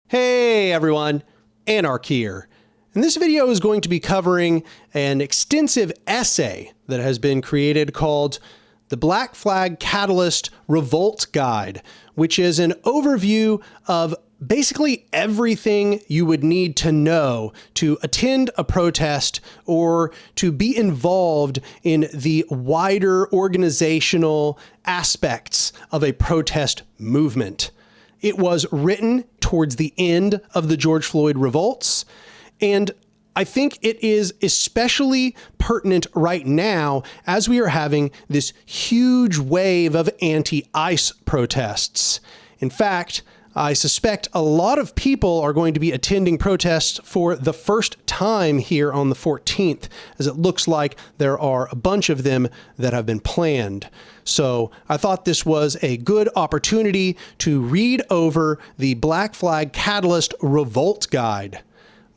Hey everyone, Anark here. And this video is going to be covering an extensive essay that has been created called The Black Flag Catalyst Revolt Guide, which is an overview of basically everything you would need to know to attend a protest or to be involved in the wider organizational aspects of a protest movement. It was written towards the end of the George Floyd revolts, and I think it is especially pertinent right now as we are having this huge wave of anti-ICE protests. In fact, I suspect a lot of people are going to be attending protests for the first time here on the 14th, as it looks like there are a bunch of them that have been planned. So I thought this was a good opportunity to read over the Black Flag Catalyst Revolt Guide.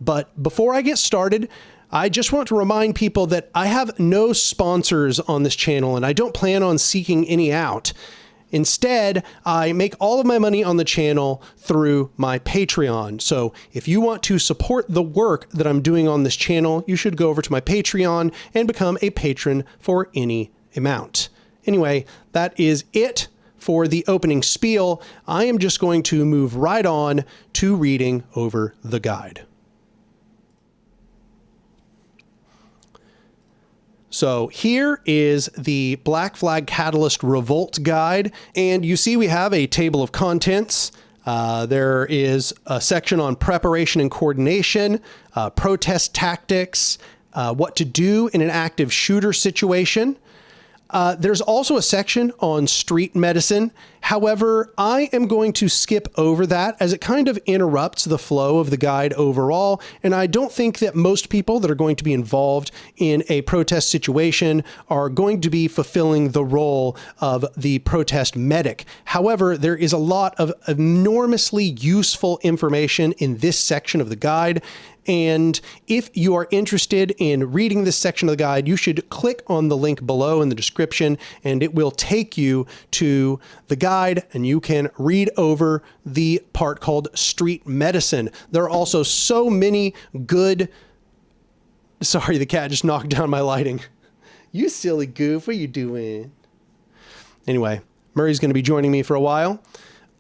But before I get started, I just want to remind people that I have no sponsors on this channel and I don't plan on seeking any out. Instead, I make all of my money on the channel through my Patreon. So if you want to support the work that I'm doing on this channel, you should go over to my Patreon and become a patron for any amount. Anyway, that is it for the opening spiel. I am just going to move right on to reading over the guide. So here is the Black Flag Catalyst Revolt Guide, and you see we have a table of contents. There is a section on preparation and coordination, protest tactics, what to do in an active shooter situation. There's also a section on street medicine. However, I am going to skip over that as it kind of interrupts the flow of the guide overall, and I don't think that most people that are going to be involved in a protest situation are going to be fulfilling the role of the protest medic. However, there is a lot of enormously useful information in this section of the guide. And if you are interested in reading this section of the guide, you should click on the link below in the description and it will take you to the guide and you can read over the part called street medicine. There are also so many good... Sorry, the cat just knocked down my lighting. You silly goof, what are you doing? Anyway, Murray's going to be joining me for a while.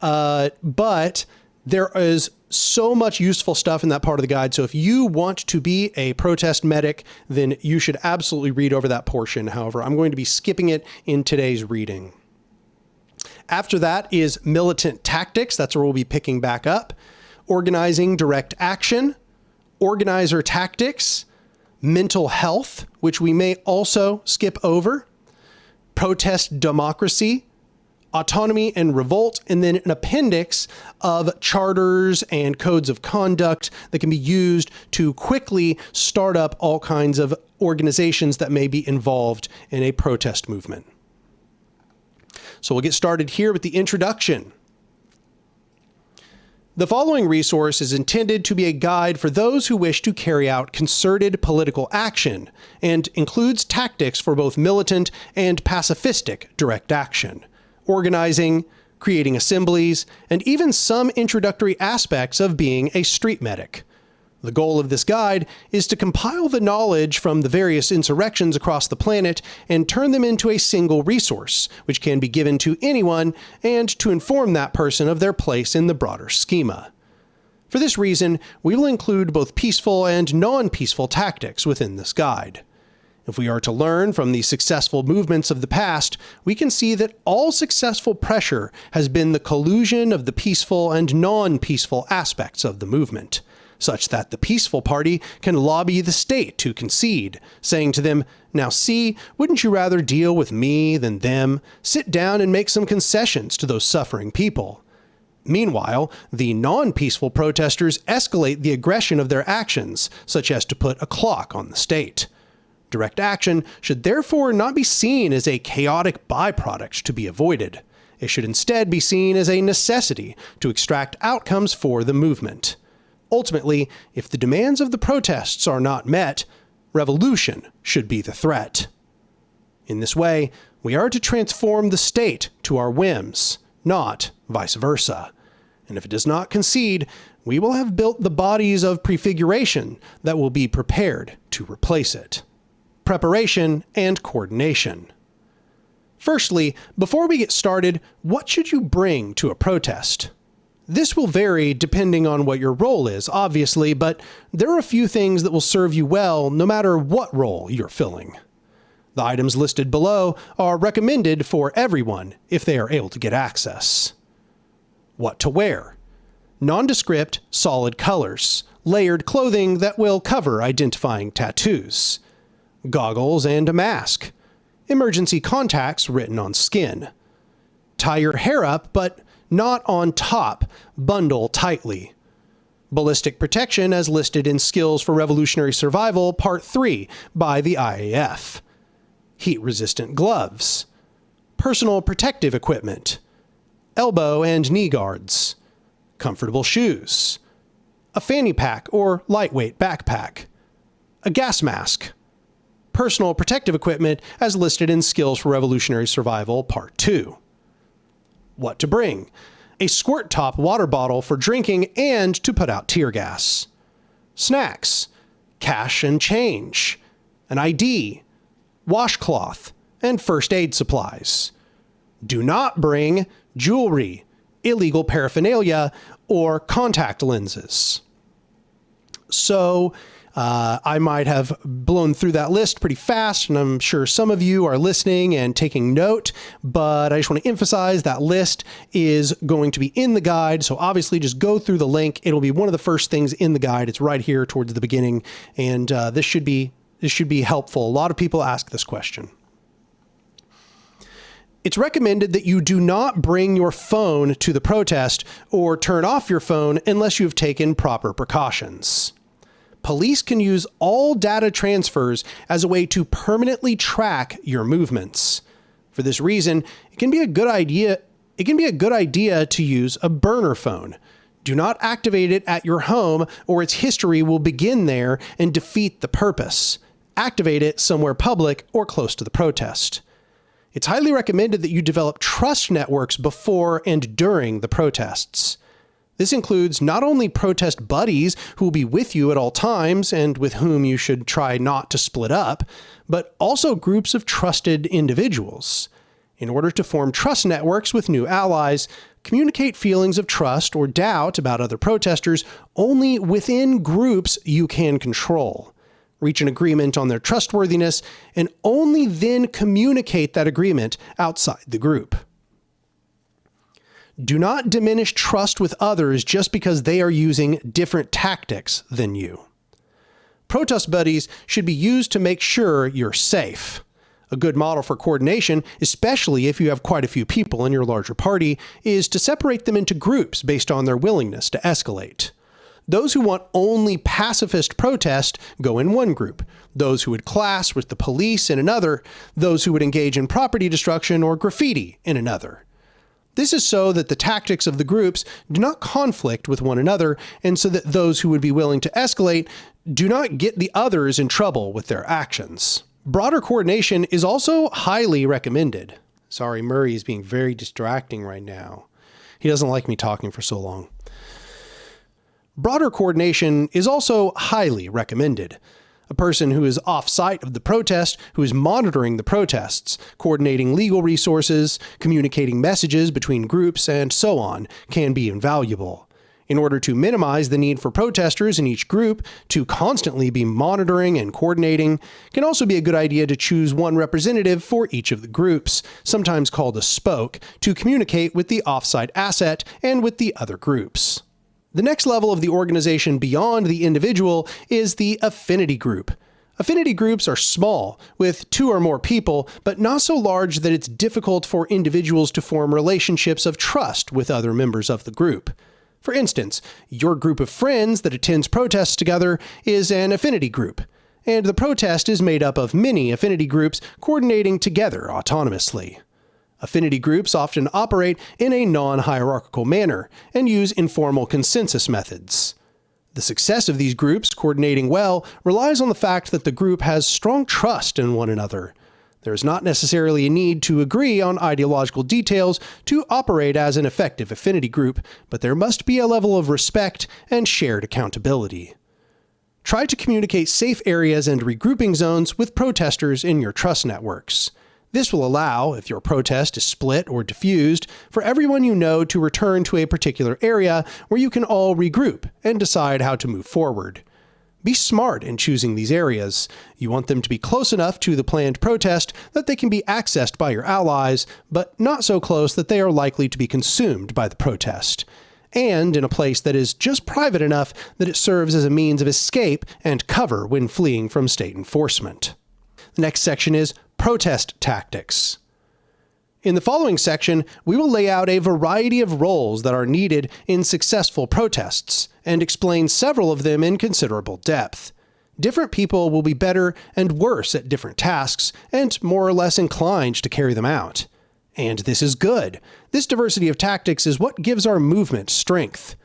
But there is so much useful stuff in that part of the guide. So if you want to be a protest medic, then you should absolutely read over that portion. However, I'm going to be skipping it in today's reading. After that is Militant Tactics. That's where we'll be picking back up. Organizing Direct Action, Organizer Tactics, Mental Health, which we may also skip over, Protest Democracy, Autonomy and Revolt, and then an appendix of charters and codes of conduct that can be used to quickly start up all kinds of organizations that may be involved in a protest movement. So we'll get started here with the introduction. The following resource is intended to be a guide for those who wish to carry out concerted political action and includes tactics for both militant and pacifistic direct action, organizing, creating assemblies, and even some introductory aspects of being a street medic. The goal of this guide is to compile the knowledge from the various insurrections across the planet and turn them into a single resource, which can be given to anyone and to inform that person of their place in the broader schema. For this reason, we will include both peaceful and non-peaceful tactics within this guide. If we are to learn from the successful movements of the past, we can see that all successful pressure has been the collusion of the peaceful and non-peaceful aspects of the movement, such that the peaceful party can lobby the state to concede, saying to them, "Now see, wouldn't you rather deal with me than them? Sit down and make some concessions to those suffering people." Meanwhile, the non-peaceful protesters escalate the aggression of their actions, such as to put a clock on the state. Direct action should therefore not be seen as a chaotic byproduct to be avoided. It should instead be seen as a necessity to extract outcomes for the movement. Ultimately, if the demands of the protests are not met, revolution should be the threat. In this way, we are to transform the state to our whims, not vice versa. And if it does not concede, we will have built the bodies of prefiguration that will be prepared to replace it. Preparation and coordination. Firstly, before we get started, what should you bring to a protest? This will vary depending on what your role is, obviously, but there are a few things that will serve you well no matter what role you're filling. The items listed below are recommended for everyone if they are able to get access. What to wear. Nondescript, solid colors. Layered clothing that will cover identifying tattoos. Goggles and a mask. Emergency contacts written on skin. Tie your hair up, but not on top. Bundle tightly. Ballistic protection as listed in Skills for Revolutionary Survival Part 3 by the IAF. Heat-resistant gloves. Personal protective equipment. Elbow and knee guards. Comfortable shoes. A fanny pack or lightweight backpack. A gas mask. Personal protective equipment as listed in Skills for Revolutionary Survival Part 2. What to bring. A squirt top water bottle for drinking and to put out tear gas. Snacks. Cash and change. An ID. Washcloth. And first aid supplies. Do not bring jewelry, illegal paraphernalia, or contact lenses. So, I might have blown through that list pretty fast, and I'm sure some of you are listening and taking note, but I just want to emphasize that list is going to be in the guide, so obviously just go through the link. It'll be one of the first things in the guide. It's right here towards the beginning, and this should be helpful. A lot of people ask this question. It's recommended that you do not bring your phone to the protest or turn off your phone unless you have taken proper precautions. Police can use all data transfers as a way to permanently track your movements. For this reason, it can be a good idea to use a burner phone. Do not activate it at your home or its history will begin there and defeat the purpose. Activate it somewhere public or close to the protest. It's highly recommended that you develop trust networks before and during the protests. This includes not only protest buddies who will be with you at all times and with whom you should try not to split up, but also groups of trusted individuals. In order to form trust networks with new allies, communicate feelings of trust or doubt about other protesters only within groups you can control. Reach an agreement on their trustworthiness, and only then communicate that agreement outside the group. Do not diminish trust with others just because they are using different tactics than you. Protest buddies should be used to make sure you're safe. A good model for coordination, especially if you have quite a few people in your larger party, is to separate them into groups based on their willingness to escalate. Those who want only pacifist protest go in one group. Those who would clash with the police in another. Those who would engage in property destruction or graffiti in another. This is so that the tactics of the groups do not conflict with one another, and so that those who would be willing to escalate do not get the others in trouble with their actions. Broader coordination is also highly recommended. Sorry, Murray is being very distracting right now. He doesn't like me talking for so long. Broader coordination is also highly recommended. A person who is off-site of the protest, who is monitoring the protests, coordinating legal resources, communicating messages between groups, and so on, can be invaluable. In order to minimize the need for protesters in each group to constantly be monitoring and coordinating, it can also be a good idea to choose one representative for each of the groups, sometimes called a spoke, to communicate with the off-site asset and with the other groups. The next level of the organization beyond the individual is the affinity group. Affinity groups are small, with 2 or more people, but not so large that it's difficult for individuals to form relationships of trust with other members of the group. For instance, your group of friends that attends protests together is an affinity group, and the protest is made up of many affinity groups coordinating together autonomously. Affinity groups often operate in a non-hierarchical manner and use informal consensus methods. The success of these groups coordinating well relies on the fact that the group has strong trust in one another. There is not necessarily a need to agree on ideological details to operate as an effective affinity group, but there must be a level of respect and shared accountability. Try to communicate safe areas and regrouping zones with protesters in your trust networks. This will allow, if your protest is split or diffused, for everyone you know to return to a particular area where you can all regroup and decide how to move forward. Be smart in choosing these areas. You want them to be close enough to the planned protest that they can be accessed by your allies, but not so close that they are likely to be consumed by the protest. And in a place that is just private enough that it serves as a means of escape and cover when fleeing from state enforcement. The next section is Protest Tactics. In the following section, we will lay out a variety of roles that are needed in successful protests, and explain several of them in considerable depth. Different people will be better and worse at different tasks, and more or less inclined to carry them out. And this is good. This diversity of tactics is what gives our movement strength.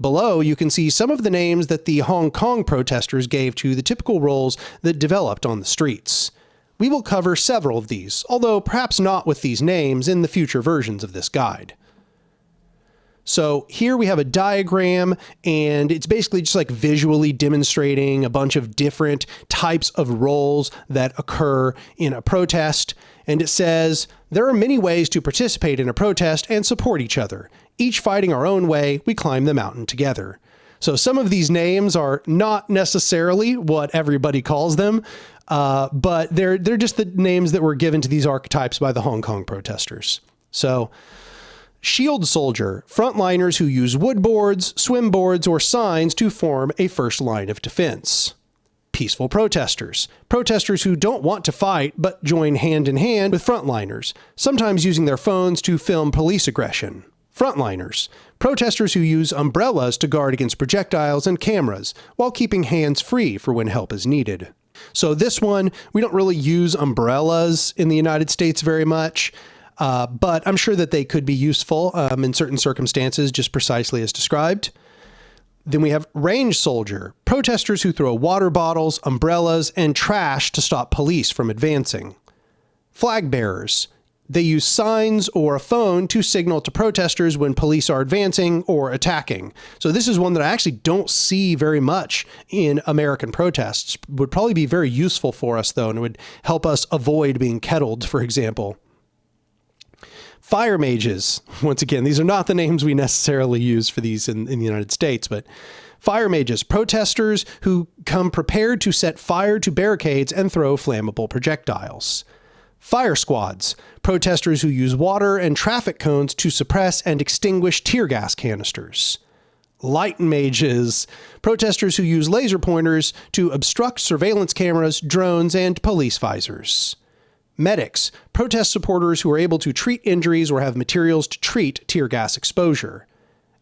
Below, you can see some of the names that the Hong Kong protesters gave to the typical roles that developed on the streets. We will cover several of these, although perhaps not with these names in the future versions of this guide. So here we have a diagram, and it's basically just like visually demonstrating a bunch of different types of roles that occur in a protest. And it says, there are many ways to participate in a protest and support each other. Each fighting our own way, we climb the mountain together. So some of these names are not necessarily what everybody calls them, but they're just the names that were given to these archetypes by the Hong Kong protesters. So, shield soldier, frontliners who use wood boards, swim boards, or signs to form a first line of defense. Peaceful protesters, protesters who don't want to fight but join hand in hand with frontliners, sometimes using their phones to film police aggression. Frontliners, protesters who use umbrellas to guard against projectiles and cameras, while keeping hands free for when help is needed. So this one, we don't really use umbrellas in the United States very much, but I'm sure that they could be useful in certain circumstances, just precisely as described. Then we have range soldier, protesters who throw water bottles, umbrellas, and trash to stop police from advancing. Flag bearers, they use signs or a phone to signal to protesters when police are advancing or attacking. So this is one that I actually don't see very much in American protests. Would probably be very useful for us, though, and it would help us avoid being kettled, for example. Fire mages. Once again, these are not the names we necessarily use for these in the United States, but fire mages, protesters who come prepared to set fire to barricades and throw flammable projectiles. Fire squads, protesters who use water and traffic cones to suppress and extinguish tear gas canisters. Light mages, protesters who use laser pointers to obstruct surveillance cameras, drones, and police visors. Medics, protest supporters who are able to treat injuries or have materials to treat tear gas exposure.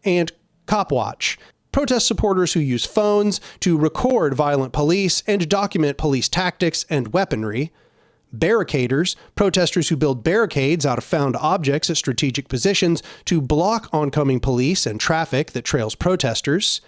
And Cop Watch, protest supporters who use phones to record violent police and document police tactics and weaponry. Barricaders, protesters who build barricades out of found objects at strategic positions to block oncoming police and traffic that trails protesters.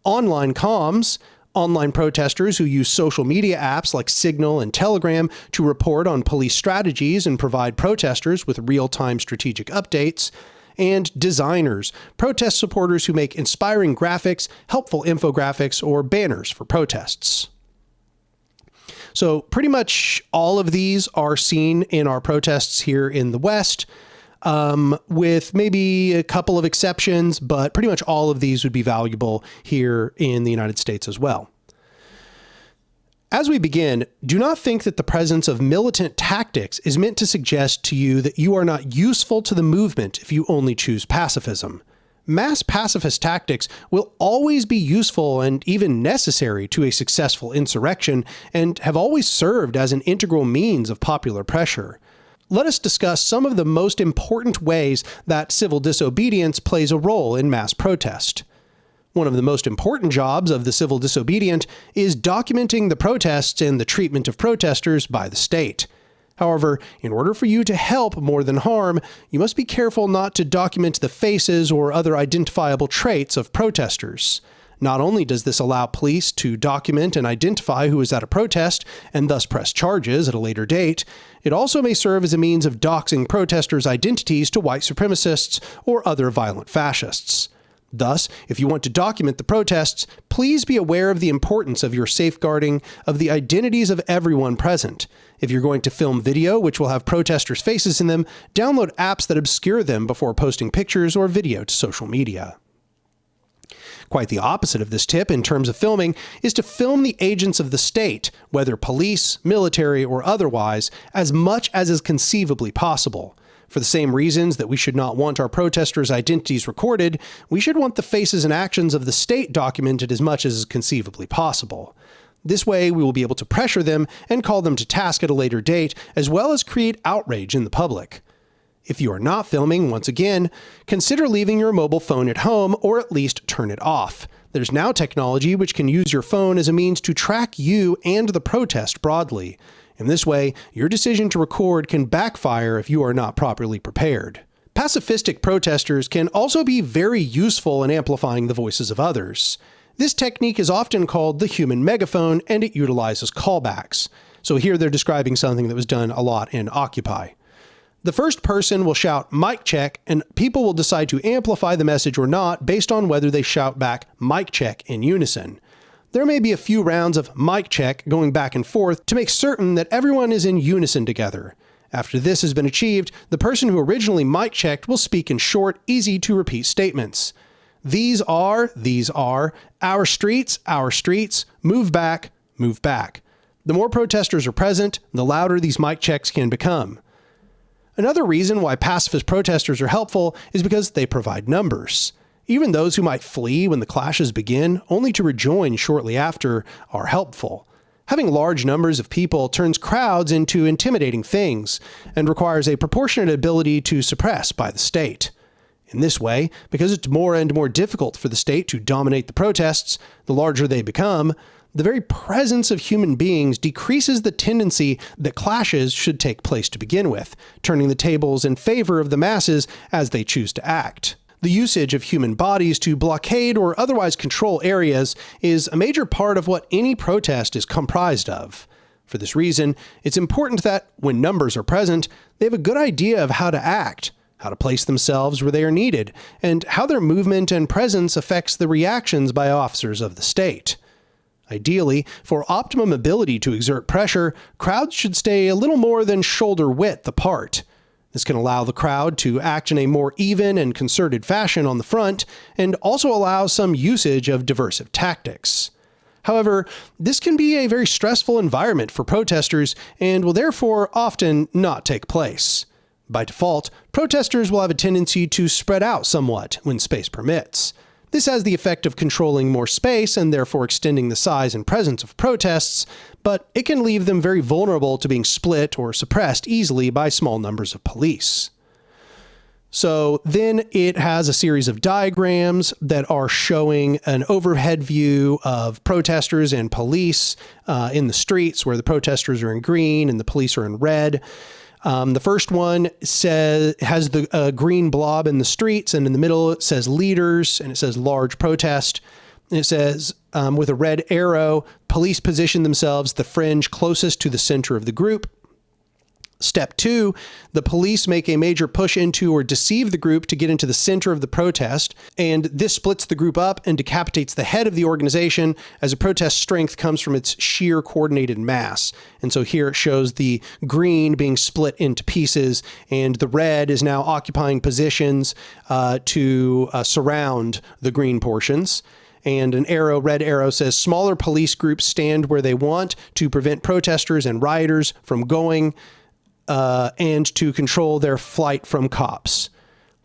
Online comms, online protesters who use social media apps like Signal and Telegram to report on police strategies and provide protesters with real-time strategic updates. And designers, protest supporters who make inspiring graphics, helpful infographics, or banners for protests. So pretty much all of these are seen in our protests here in the West, with maybe a couple of exceptions, but pretty much all of these would be valuable here in the United States as well. As we begin, do not think that the presence of militant tactics is meant to suggest to you that you are not useful to the movement if you only choose pacifism. Mass pacifist tactics will always be useful and even necessary to a successful insurrection, and have always served as an integral means of popular pressure. Let us discuss some of the most important ways that civil disobedience plays a role in mass protest. One of the most important jobs of the civil disobedient is documenting the protests and the treatment of protesters by the state. However, in order for you to help more than harm, you must be careful not to document the faces or other identifiable traits of protesters. Not only does this allow police to document and identify who is at a protest and thus press charges at a later date, it also may serve as a means of doxing protesters' identities to white supremacists or other violent fascists. Thus, if you want to document the protests, please be aware of the importance of your safeguarding of the identities of everyone present. If you're going to film video, which will have protesters' faces in them, download apps that obscure them before posting pictures or video to social media. Quite the opposite of this tip in terms of filming is to film the agents of the state, whether police, military, or otherwise, as much as is conceivably possible. For the same reasons that we should not want our protesters' identities recorded, we should want the faces and actions of the state documented as much as is conceivably possible. This way, we will be able to pressure them and call them to task at a later date, as well as create outrage in the public. If you are not filming, once again, consider leaving your mobile phone at home or at least turn it off. There's now technology which can use your phone as a means to track you and the protest broadly. In this way, your decision to record can backfire if you are not properly prepared. Pacifistic protesters can also be very useful in amplifying the voices of others. This technique is often called the human megaphone, and it utilizes callbacks. So here they're describing something that was done a lot in Occupy. The first person will shout "mic check," and people will decide to amplify the message or not based on whether they shout back "mic check" in unison. There may be a few rounds of mic check going back and forth to make certain that everyone is in unison together. After this has been achieved, the person who originally mic checked will speak in short, easy-to-repeat statements. These are, our streets, move back, move back. The more protesters are present, the louder these mic checks can become. Another reason why pacifist protesters are helpful is because they provide numbers. Even those who might flee when the clashes begin, only to rejoin shortly after, are helpful. Having large numbers of people turns crowds into intimidating things, and requires a proportionate ability to suppress by the state. In this way, because it's more and more difficult for the state to dominate the protests, the larger they become, the very presence of human beings decreases the tendency that clashes should take place to begin with, turning the tables in favor of the masses as they choose to act. The usage of human bodies to blockade or otherwise control areas is a major part of what any protest is comprised of. For this reason, it's important that, when numbers are present, they have a good idea of how to act, how to place themselves where they are needed, and how their movement and presence affects the reactions by officers of the state. Ideally, for optimum ability to exert pressure, crowds should stay a little more than shoulder width apart. This can allow the crowd to act in a more even and concerted fashion on the front, and also allow some usage of diversive tactics. However, this can be a very stressful environment for protesters and will therefore often not take place. By default, protesters will have a tendency to spread out somewhat when space permits. This has the effect of controlling more space and therefore extending the size and presence of protests, but it can leave them very vulnerable to being split or suppressed easily by small numbers of police. So then it has a series of diagrams that are showing an overhead view of protesters and police in the streets, where the protesters are in green and the police are in red. The first one has the green blob in the streets, and in the middle it says leaders, and it says large protest. And it says, with a red arrow, police position themselves the fringe closest to the center of the group. Step 2, the police make a major push into or deceive the group to get into the center of the protest, and this splits the group up and decapitates the head of the organization, as a protest strength comes from its sheer coordinated mass. And so here it shows the green being split into pieces, and the red is now occupying positions to surround the green portions. And an arrow, red arrow, says smaller police groups stand where they want to prevent protesters and rioters from going and to control their flight from cops.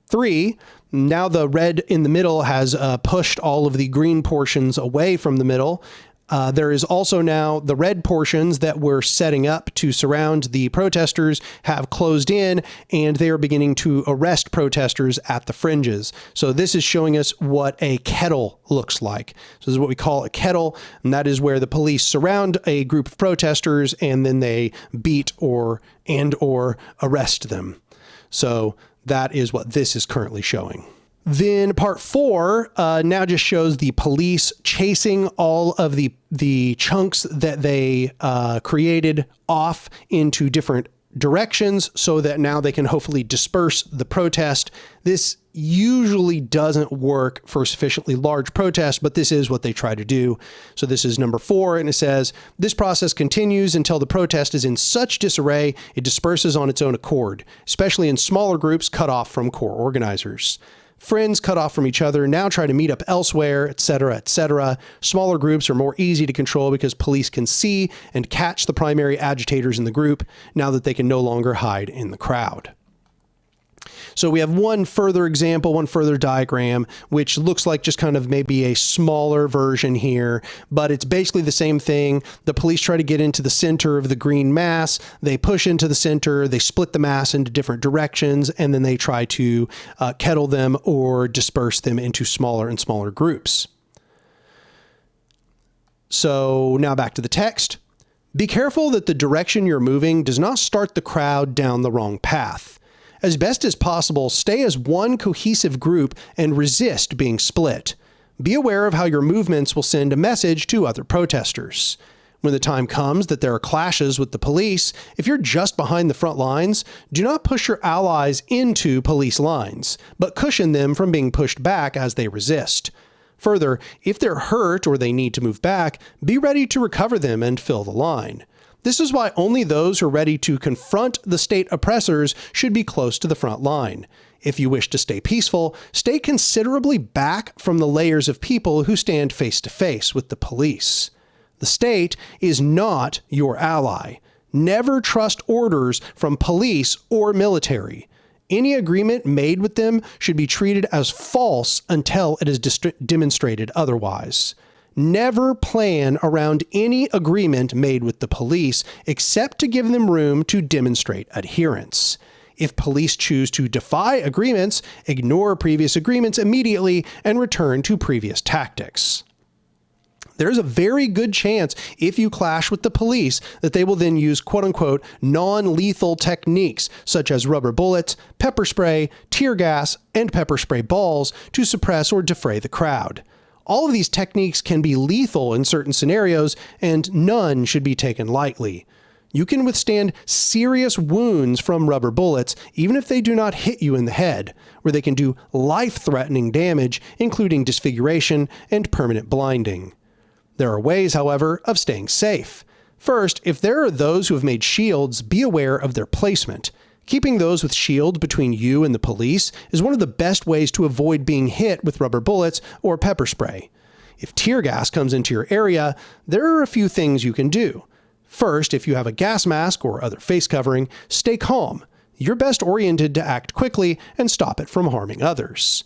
3, now the red in the middle has pushed all of the green portions away from the middle. There is also now the red portions that were setting up to surround the protesters have closed in, and they are beginning to arrest protesters at the fringes. So this is showing us what a kettle looks like. So this is what we call a kettle, and that is where the police surround a group of protesters and then they beat or arrest them. So that is what this is currently showing. Then part 4 now just shows the police chasing all of the chunks that they created off into different directions so that now they can hopefully disperse the protest. This usually doesn't work for sufficiently large protests, but this is what they try to do. So this is number 4, and it says, this process continues until the protest is in such disarray it disperses on its own accord, especially in smaller groups cut off from core organizers. Friends cut off from each other now try to meet up elsewhere, etc., etc. Smaller groups are more easy to control because police can see and catch the primary agitators in the group now that they can no longer hide in the crowd. So we have one further example, one further diagram, which looks like just kind of maybe a smaller version here, but it's basically the same thing. The police try to get into the center of the green mass. They push into the center, they split the mass into different directions, and then they try to kettle them or disperse them into smaller and smaller groups. So now back to the text. Be careful that the direction you're moving does not start the crowd down the wrong path. As best as possible, stay as one cohesive group and resist being split. Be aware of how your movements will send a message to other protesters. When the time comes that there are clashes with the police, if you're just behind the front lines, do not push your allies into police lines, but cushion them from being pushed back as they resist. Further, if they're hurt or they need to move back, be ready to recover them and fill the line. This is why only those who are ready to confront the state oppressors should be close to the front line. If you wish to stay peaceful, stay considerably back from the layers of people who stand face to face with the police. The state is not your ally. Never trust orders from police or military. Any agreement made with them should be treated as false until it is demonstrated otherwise. Never plan around any agreement made with the police except to give them room to demonstrate adherence. If police choose to defy agreements, ignore previous agreements immediately and return to previous tactics. There's a very good chance if you clash with the police that they will then use quote-unquote non-lethal techniques such as rubber bullets, pepper spray, tear gas, and pepper spray balls to suppress or defray the crowd. All of these techniques can be lethal in certain scenarios, and none should be taken lightly. You can withstand serious wounds from rubber bullets, even if they do not hit you in the head, where they can do life-threatening damage, including disfiguration and permanent blinding. There are ways, however, of staying safe. First, if there are those who have made shields, be aware of their placement. Keeping those with shields between you and the police is one of the best ways to avoid being hit with rubber bullets or pepper spray. If tear gas comes into your area, there are a few things you can do. First, if you have a gas mask or other face covering, stay calm. You're best oriented to act quickly and stop it from harming others.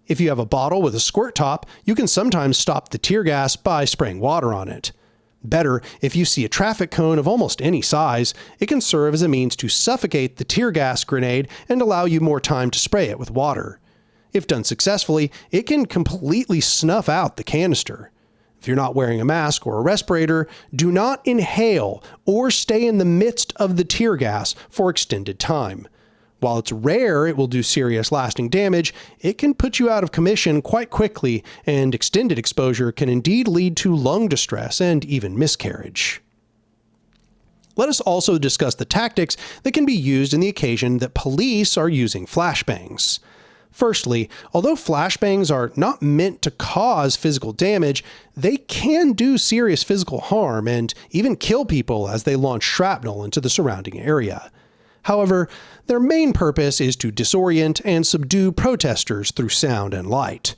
If you have a bottle with a squirt top, you can sometimes stop the tear gas by spraying water on it. Better, if you see a traffic cone of almost any size, it can serve as a means to suffocate the tear gas grenade and allow you more time to spray it with water. If done successfully, it can completely snuff out the canister. If you're not wearing a mask or a respirator, do not inhale or stay in the midst of the tear gas for extended time. While it's rare it will do serious lasting damage, it can put you out of commission quite quickly, and extended exposure can indeed lead to lung distress and even miscarriage. Let us also discuss the tactics that can be used in the occasion that police are using flashbangs. Firstly, although flashbangs are not meant to cause physical damage, they can do serious physical harm and even kill people as they launch shrapnel into the surrounding area. However, their main purpose is to disorient and subdue protesters through sound and light.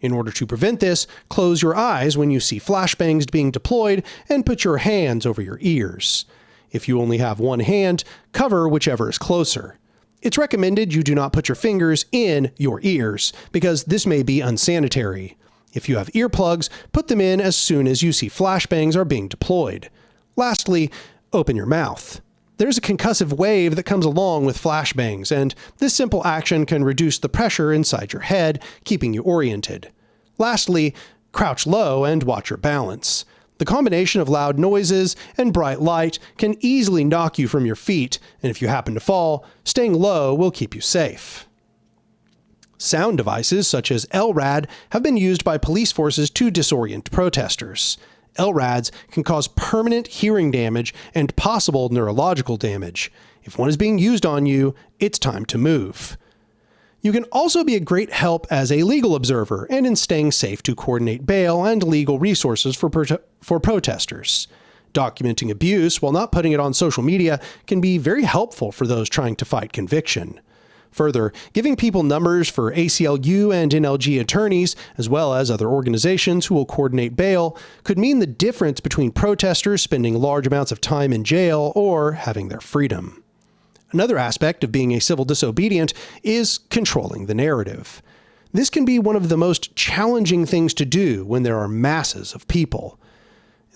In order to prevent this, close your eyes when you see flashbangs being deployed and put your hands over your ears. If you only have one hand, cover whichever is closer. It's recommended you do not put your fingers in your ears, because this may be unsanitary. If you have earplugs, put them in as soon as you see flashbangs are being deployed. Lastly, open your mouth. There's a concussive wave that comes along with flashbangs, and this simple action can reduce the pressure inside your head, keeping you oriented. Lastly, crouch low and watch your balance. The combination of loud noises and bright light can easily knock you from your feet, and if you happen to fall, staying low will keep you safe. Sound devices such as LRAD have been used by police forces to disorient protesters. LRADs can cause permanent hearing damage and possible neurological damage. If one is being used on you, it's time to move. You can also be a great help as a legal observer and in staying safe to coordinate bail and legal resources for protesters. Documenting abuse while not putting it on social media can be very helpful for those trying to fight conviction. Further, giving people numbers for ACLU and NLG attorneys, as well as other organizations who will coordinate bail, could mean the difference between protesters spending large amounts of time in jail or having their freedom. Another aspect of being a civil disobedient is controlling the narrative. This can be one of the most challenging things to do when there are masses of people.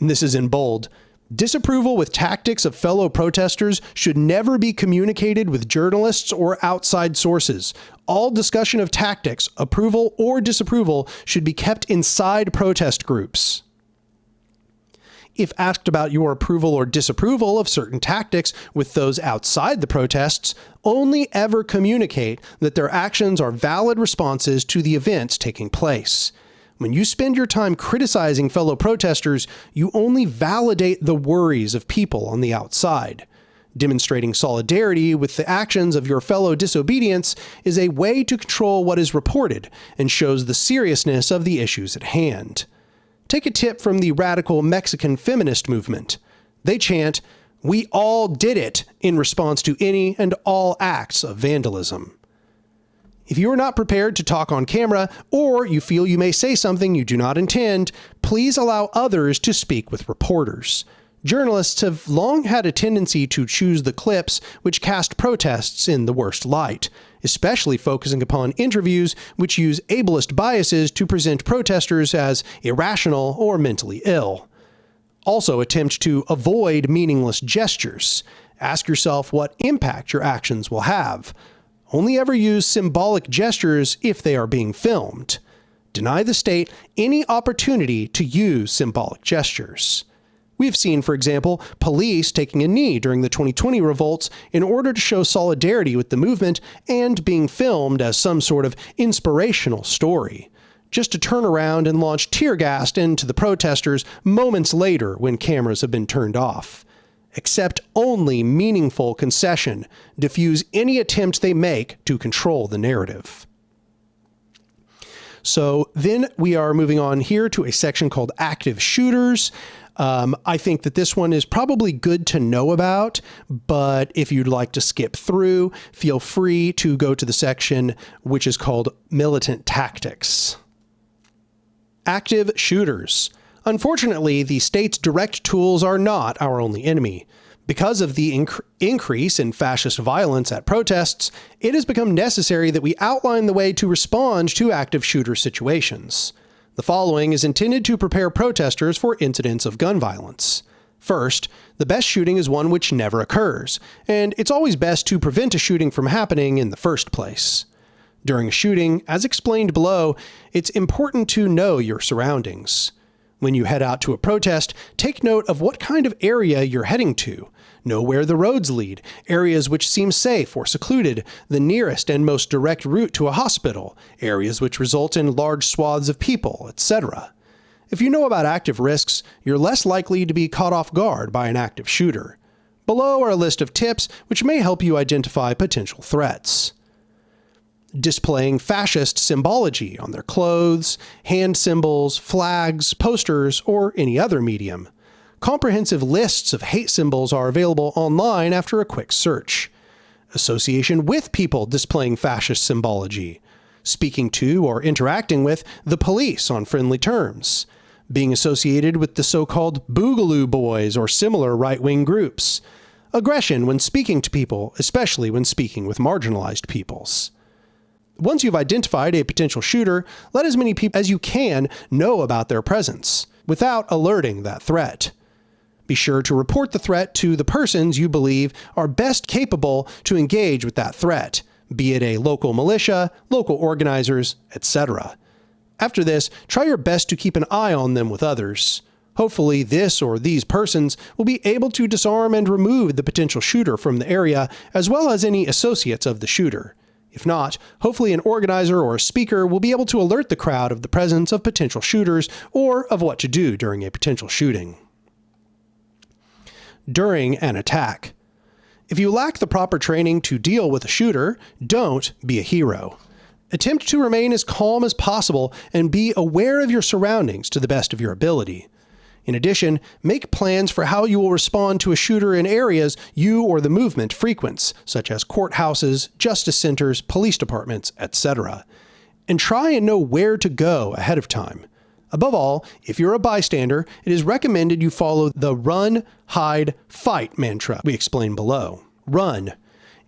And this is in bold. Disapproval with tactics of fellow protesters should never be communicated with journalists or outside sources. All discussion of tactics, approval or disapproval, should be kept inside protest groups. If asked about your approval or disapproval of certain tactics with those outside the protests, only ever communicate that their actions are valid responses to the events taking place. When you spend your time criticizing fellow protesters, you only validate the worries of people on the outside. Demonstrating solidarity with the actions of your fellow disobedients is a way to control what is reported and shows the seriousness of the issues at hand. Take a tip from the radical Mexican feminist movement. They chant, "We all did it," in response to any and all acts of vandalism. If you are not prepared to talk on camera, or you feel you may say something you do not intend, please allow others to speak with reporters. Journalists have long had a tendency to choose the clips which cast protests in the worst light, especially focusing upon interviews which use ableist biases to present protesters as irrational or mentally ill. Also attempt to avoid meaningless gestures. Ask yourself what impact your actions will have. Only ever use symbolic gestures if they are being filmed. Deny the state any opportunity to use symbolic gestures. We have seen, for example, police taking a knee during the 2020 revolts in order to show solidarity with the movement and being filmed as some sort of inspirational story, just to turn around and launch tear gas into the protesters moments later when cameras have been turned off. Accept only meaningful concession. Diffuse any attempt they make to control the narrative. So then we are moving on here to a section called active shooters. I think that this one is probably good to know about, but if you'd like to skip through, feel free to go to the section which is called Militant Tactics. Active shooters. Unfortunately, the state's direct tools are not our only enemy. Because of the increase in fascist violence at protests, it has become necessary that we outline the way to respond to active shooter situations. The following is intended to prepare protesters for incidents of gun violence. First, the best shooting is one which never occurs, and it's always best to prevent a shooting from happening in the first place. During a shooting, as explained below, it's important to know your surroundings. When you head out to a protest, take note of what kind of area you're heading to. Know where the roads lead, areas which seem safe or secluded, the nearest and most direct route to a hospital, areas which result in large swaths of people, etc. If you know about active risks, you're less likely to be caught off guard by an active shooter. Below are a list of tips which may help you identify potential threats. Displaying fascist symbology on their clothes, hand symbols, flags, posters, or any other medium. Comprehensive lists of hate symbols are available online after a quick search. Association with people displaying fascist symbology. Speaking to or interacting with the police on friendly terms. Being associated with the so-called Boogaloo Boys or similar right-wing groups. Aggression when speaking to people, especially when speaking with marginalized peoples. Once you've identified a potential shooter, let as many people as you can know about their presence, without alerting that threat. Be sure to report the threat to the persons you believe are best capable to engage with that threat, be it a local militia, local organizers, etc. After this, try your best to keep an eye on them with others. Hopefully this or these persons will be able to disarm and remove the potential shooter from the area, as well as any associates of the shooter. If not, hopefully an organizer or a speaker will be able to alert the crowd of the presence of potential shooters or of what to do during a potential shooting. During an attack. If you lack the proper training to deal with a shooter, don't be a hero. Attempt to remain as calm as possible and be aware of your surroundings to the best of your ability. In addition, make plans for how you will respond to a shooter in areas you or the movement frequents, such as courthouses, justice centers, police departments, etc. And try and know where to go ahead of time. Above all, if you're a bystander, it is recommended you follow the run, hide, fight mantra we explained below. Run.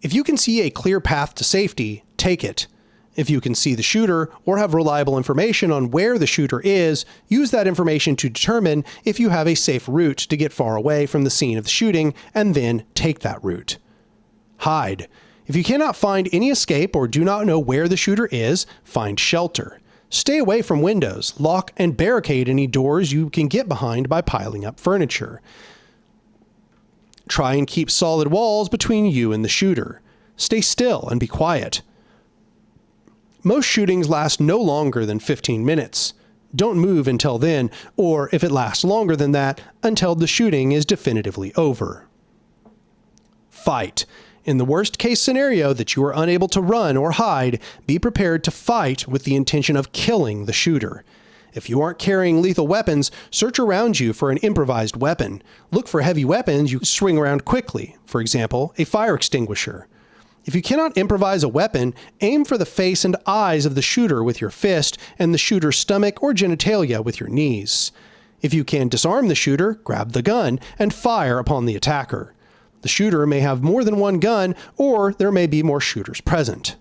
If you can see a clear path to safety, take it. If you can see the shooter or have reliable information on where the shooter is, use that information to determine if you have a safe route to get far away from the scene of the shooting, and then take that route. Hide. If you cannot find any escape or do not know where the shooter is, find shelter. Stay away from windows, lock and barricade any doors you can get behind by piling up furniture. Try and keep solid walls between you and the shooter. Stay still and be quiet. Most shootings last no longer than 15 minutes. Don't move until then, or if it lasts longer than that, until the shooting is definitively over. Fight. In the worst case scenario that you are unable to run or hide, be prepared to fight with the intention of killing the shooter. If you aren't carrying lethal weapons, search around you for an improvised weapon. Look for heavy weapons you can swing around quickly, for example, a fire extinguisher. If you cannot improvise a weapon, aim for the face and eyes of the shooter with your fist and the shooter's stomach or genitalia with your knees. If you can disarm the shooter, grab the gun and fire upon the attacker. The shooter may have more than one gun, or there may be more shooters present.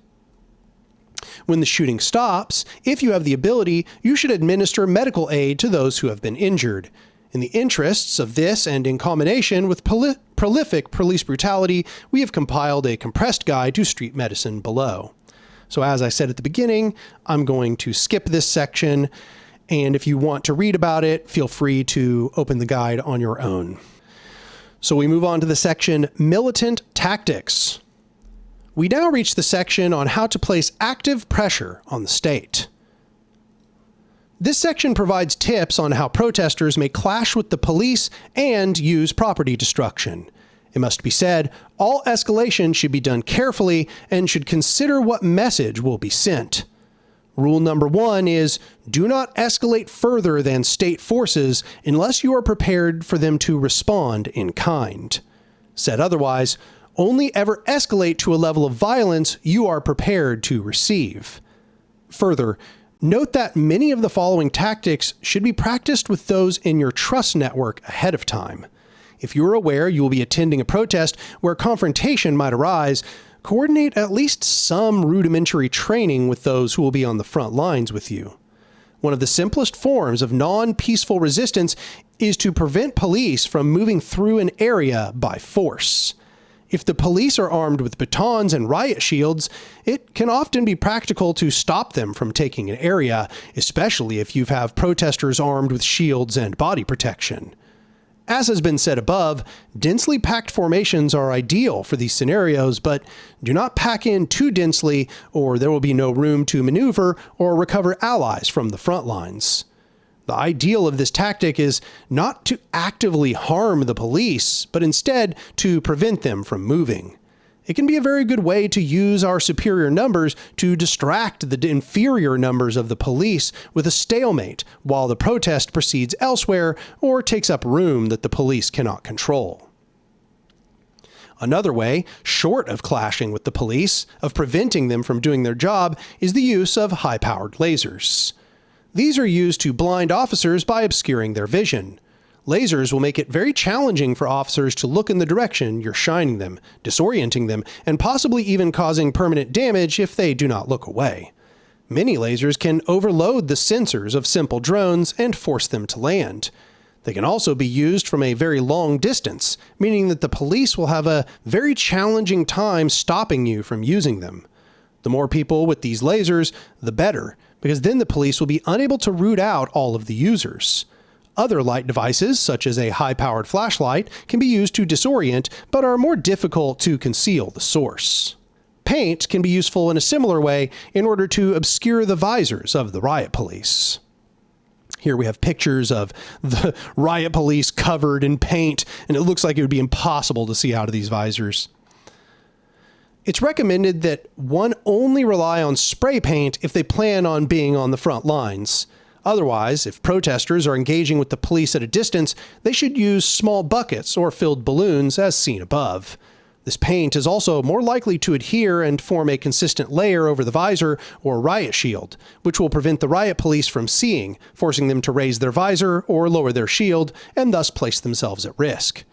When the shooting stops, if you have the ability, you should administer medical aid to those who have been injured. In the interests of this and in combination with prolific police brutality, we have compiled a compressed guide to street medicine below. So as I said at the beginning, I'm going to skip this section, and if you want to read about it, feel free to open the guide on your own. So we move on to the section Militant Tactics. We now reach the section on how to place active pressure on the state. This section provides tips on how protesters may clash with the police and use property destruction. It must be said, all escalation should be done carefully and should consider what message will be sent. Rule number 1 is, do not escalate further than state forces unless you are prepared for them to respond in kind. Said otherwise, only ever escalate to a level of violence you are prepared to receive. Further, note that many of the following tactics should be practiced with those in your trust network ahead of time. If you are aware you will be attending a protest where confrontation might arise, coordinate at least some rudimentary training with those who will be on the front lines with you. One of the simplest forms of non-peaceful resistance is to prevent police from moving through an area by force. If the police are armed with batons and riot shields, it can often be practical to stop them from taking an area, especially if you have protesters armed with shields and body protection. As has been said above, densely packed formations are ideal for these scenarios, but do not pack in too densely or there will be no room to maneuver or recover allies from the front lines. The ideal of this tactic is not to actively harm the police, but instead to prevent them from moving. It can be a very good way to use our superior numbers to distract the inferior numbers of the police with a stalemate while the protest proceeds elsewhere or takes up room that the police cannot control. Another way, short of clashing with the police, of preventing them from doing their job, is the use of high-powered lasers. These are used to blind officers by obscuring their vision. Lasers will make it very challenging for officers to look in the direction you're shining them, disorienting them, and possibly even causing permanent damage if they do not look away. Many lasers can overload the sensors of simple drones and force them to land. They can also be used from a very long distance, meaning that the police will have a very challenging time stopping you from using them. The more people with these lasers, the better, because then the police will be unable to root out all of the users. Other light devices, such as a high-powered flashlight, can be used to disorient, but are more difficult to conceal the source. paint can be useful in a similar way in order to obscure the visors of the riot police. Here we have pictures of the riot police covered in paint, and it looks like it would be impossible to see out of these visors. It's recommended that one only rely on spray paint if they plan on being on the front lines. Otherwise, if protesters are engaging with the police at a distance, they should use small buckets or filled balloons as seen above. This paint is also more likely to adhere and form a consistent layer over the visor or riot shield, which will prevent the riot police from seeing, forcing them to raise their visor or lower their shield and thus place themselves at risk.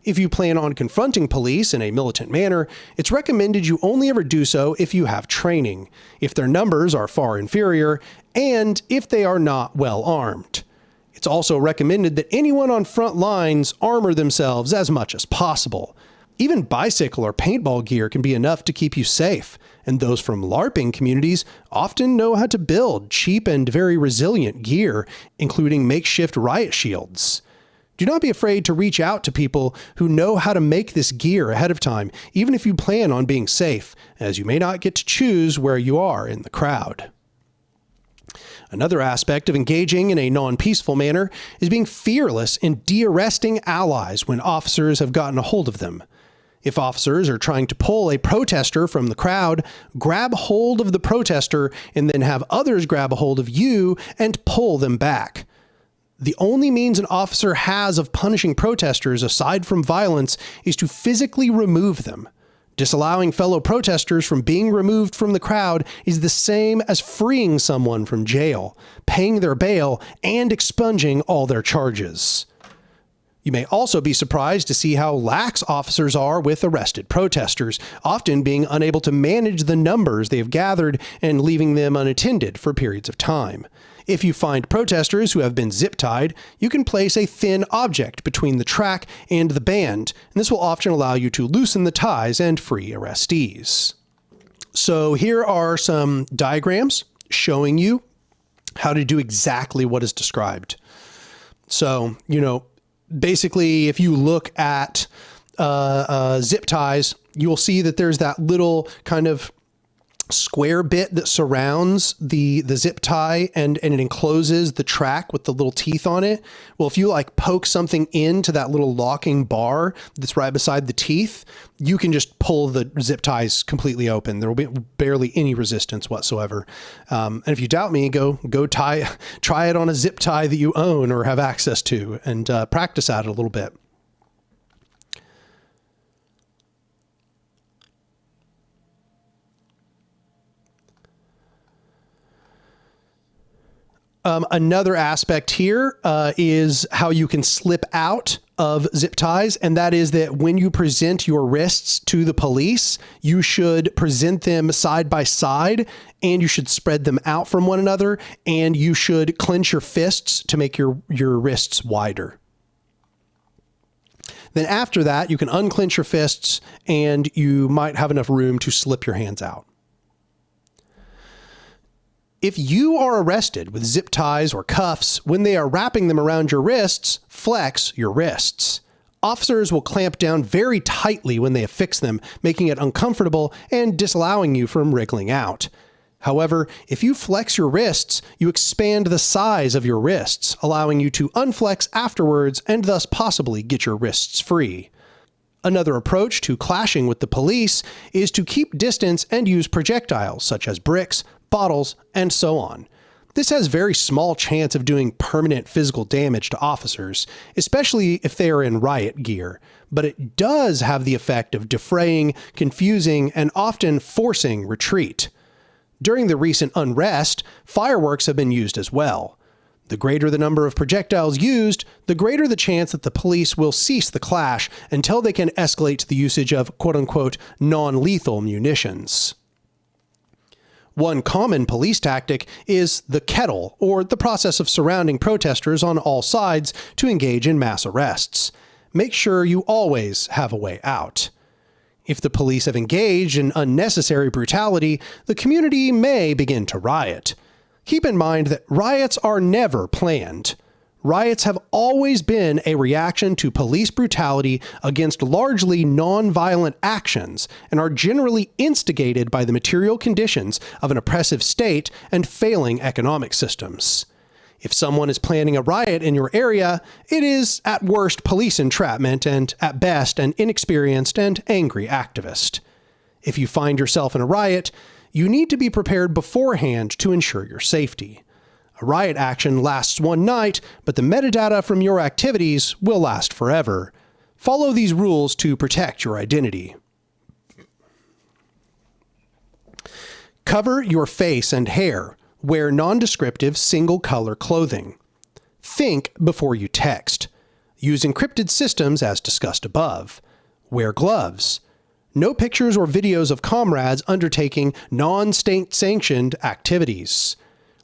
If you plan on confronting police in a militant manner, it's recommended you only ever do so if you have training, if their numbers are far inferior, and if they are not well armed. It's also recommended that anyone on front lines armor themselves as much as possible. Even bicycle or paintball gear can be enough to keep you safe, and those from LARPing communities often know how to build cheap and very resilient gear, including makeshift riot shields. Do not be afraid to reach out to people who know how to make this gear ahead of time, even if you plan on being safe, as you may not get to choose where you are in the crowd. Another aspect of engaging in a non-peaceful manner is being fearless in de-arresting allies when officers have gotten a hold of them. If officers are trying to pull a protester from the crowd, grab hold of the protester and then have others grab a hold of you and pull them back. The only means an officer has of punishing protesters aside from violence is to physically remove them. Disallowing fellow protesters from being removed from the crowd is the same as freeing someone from jail, paying their bail, and expunging all their charges. You may also be surprised to see how lax officers are with arrested protesters, often being unable to manage the numbers they have gathered and leaving them unattended for periods of time. If you find protesters who have been zip-tied, you can place a thin object between the track and the band, and this will often allow you to loosen the ties and free arrestees. So here are some diagrams showing you how to do exactly what is described. So, basically, if you look at zip ties, you'll see that there's that little kind of square bit that surrounds the zip tie and it encloses the track with the little teeth on it. Well, if you poke something into that little locking bar that's right beside the teeth, you can just pull the zip ties completely open. There will be barely any resistance whatsoever. And if you doubt me, go try it on a zip tie that you own or have access to and practice at it a little bit. Another aspect here is how you can slip out of zip ties, and that is that when you present your wrists to the police, you should present them side by side, and you should spread them out from one another, and you should clench your fists to make your wrists wider. Then after that, you can unclench your fists, and you might have enough room to slip your hands out. If you are arrested with zip ties or cuffs, when they are wrapping them around your wrists, flex your wrists. Officers will clamp down very tightly when they affix them, making it uncomfortable and disallowing you from wriggling out. However, if you flex your wrists, you expand the size of your wrists, allowing you to unflex afterwards and thus possibly get your wrists free. Another approach to clashing with the police is to keep distance and use projectiles such as bricks, bottles, and so on. This has very small chance of doing permanent physical damage to officers, especially if they are in riot gear, but it does have the effect of defraying, confusing, and often forcing retreat. During the recent unrest, fireworks have been used as well. The greater the number of projectiles used, the greater the chance that the police will cease the clash until they can escalate to the usage of quote-unquote non-lethal munitions. One common police tactic is the kettle, or the process of surrounding protesters on all sides to engage in mass arrests. Make sure you always have a way out. If the police have engaged in unnecessary brutality, the community may begin to riot. Keep in mind that riots are never planned. riots have always been a reaction to police brutality against largely non-violent actions and are generally instigated by the material conditions of an oppressive state and failing economic systems. If someone is planning a riot in your area, it is at worst police entrapment and at best an inexperienced and angry activist. If you find yourself in a riot, you need to be prepared beforehand to ensure your safety. A riot action lasts one night, but the metadata from your activities will last forever. Follow these rules to protect your identity. Cover your face and hair. Wear nondescriptive single-color clothing. Think before you text. Use encrypted systems as discussed above. Wear gloves. No pictures or videos of comrades undertaking non-state-sanctioned activities.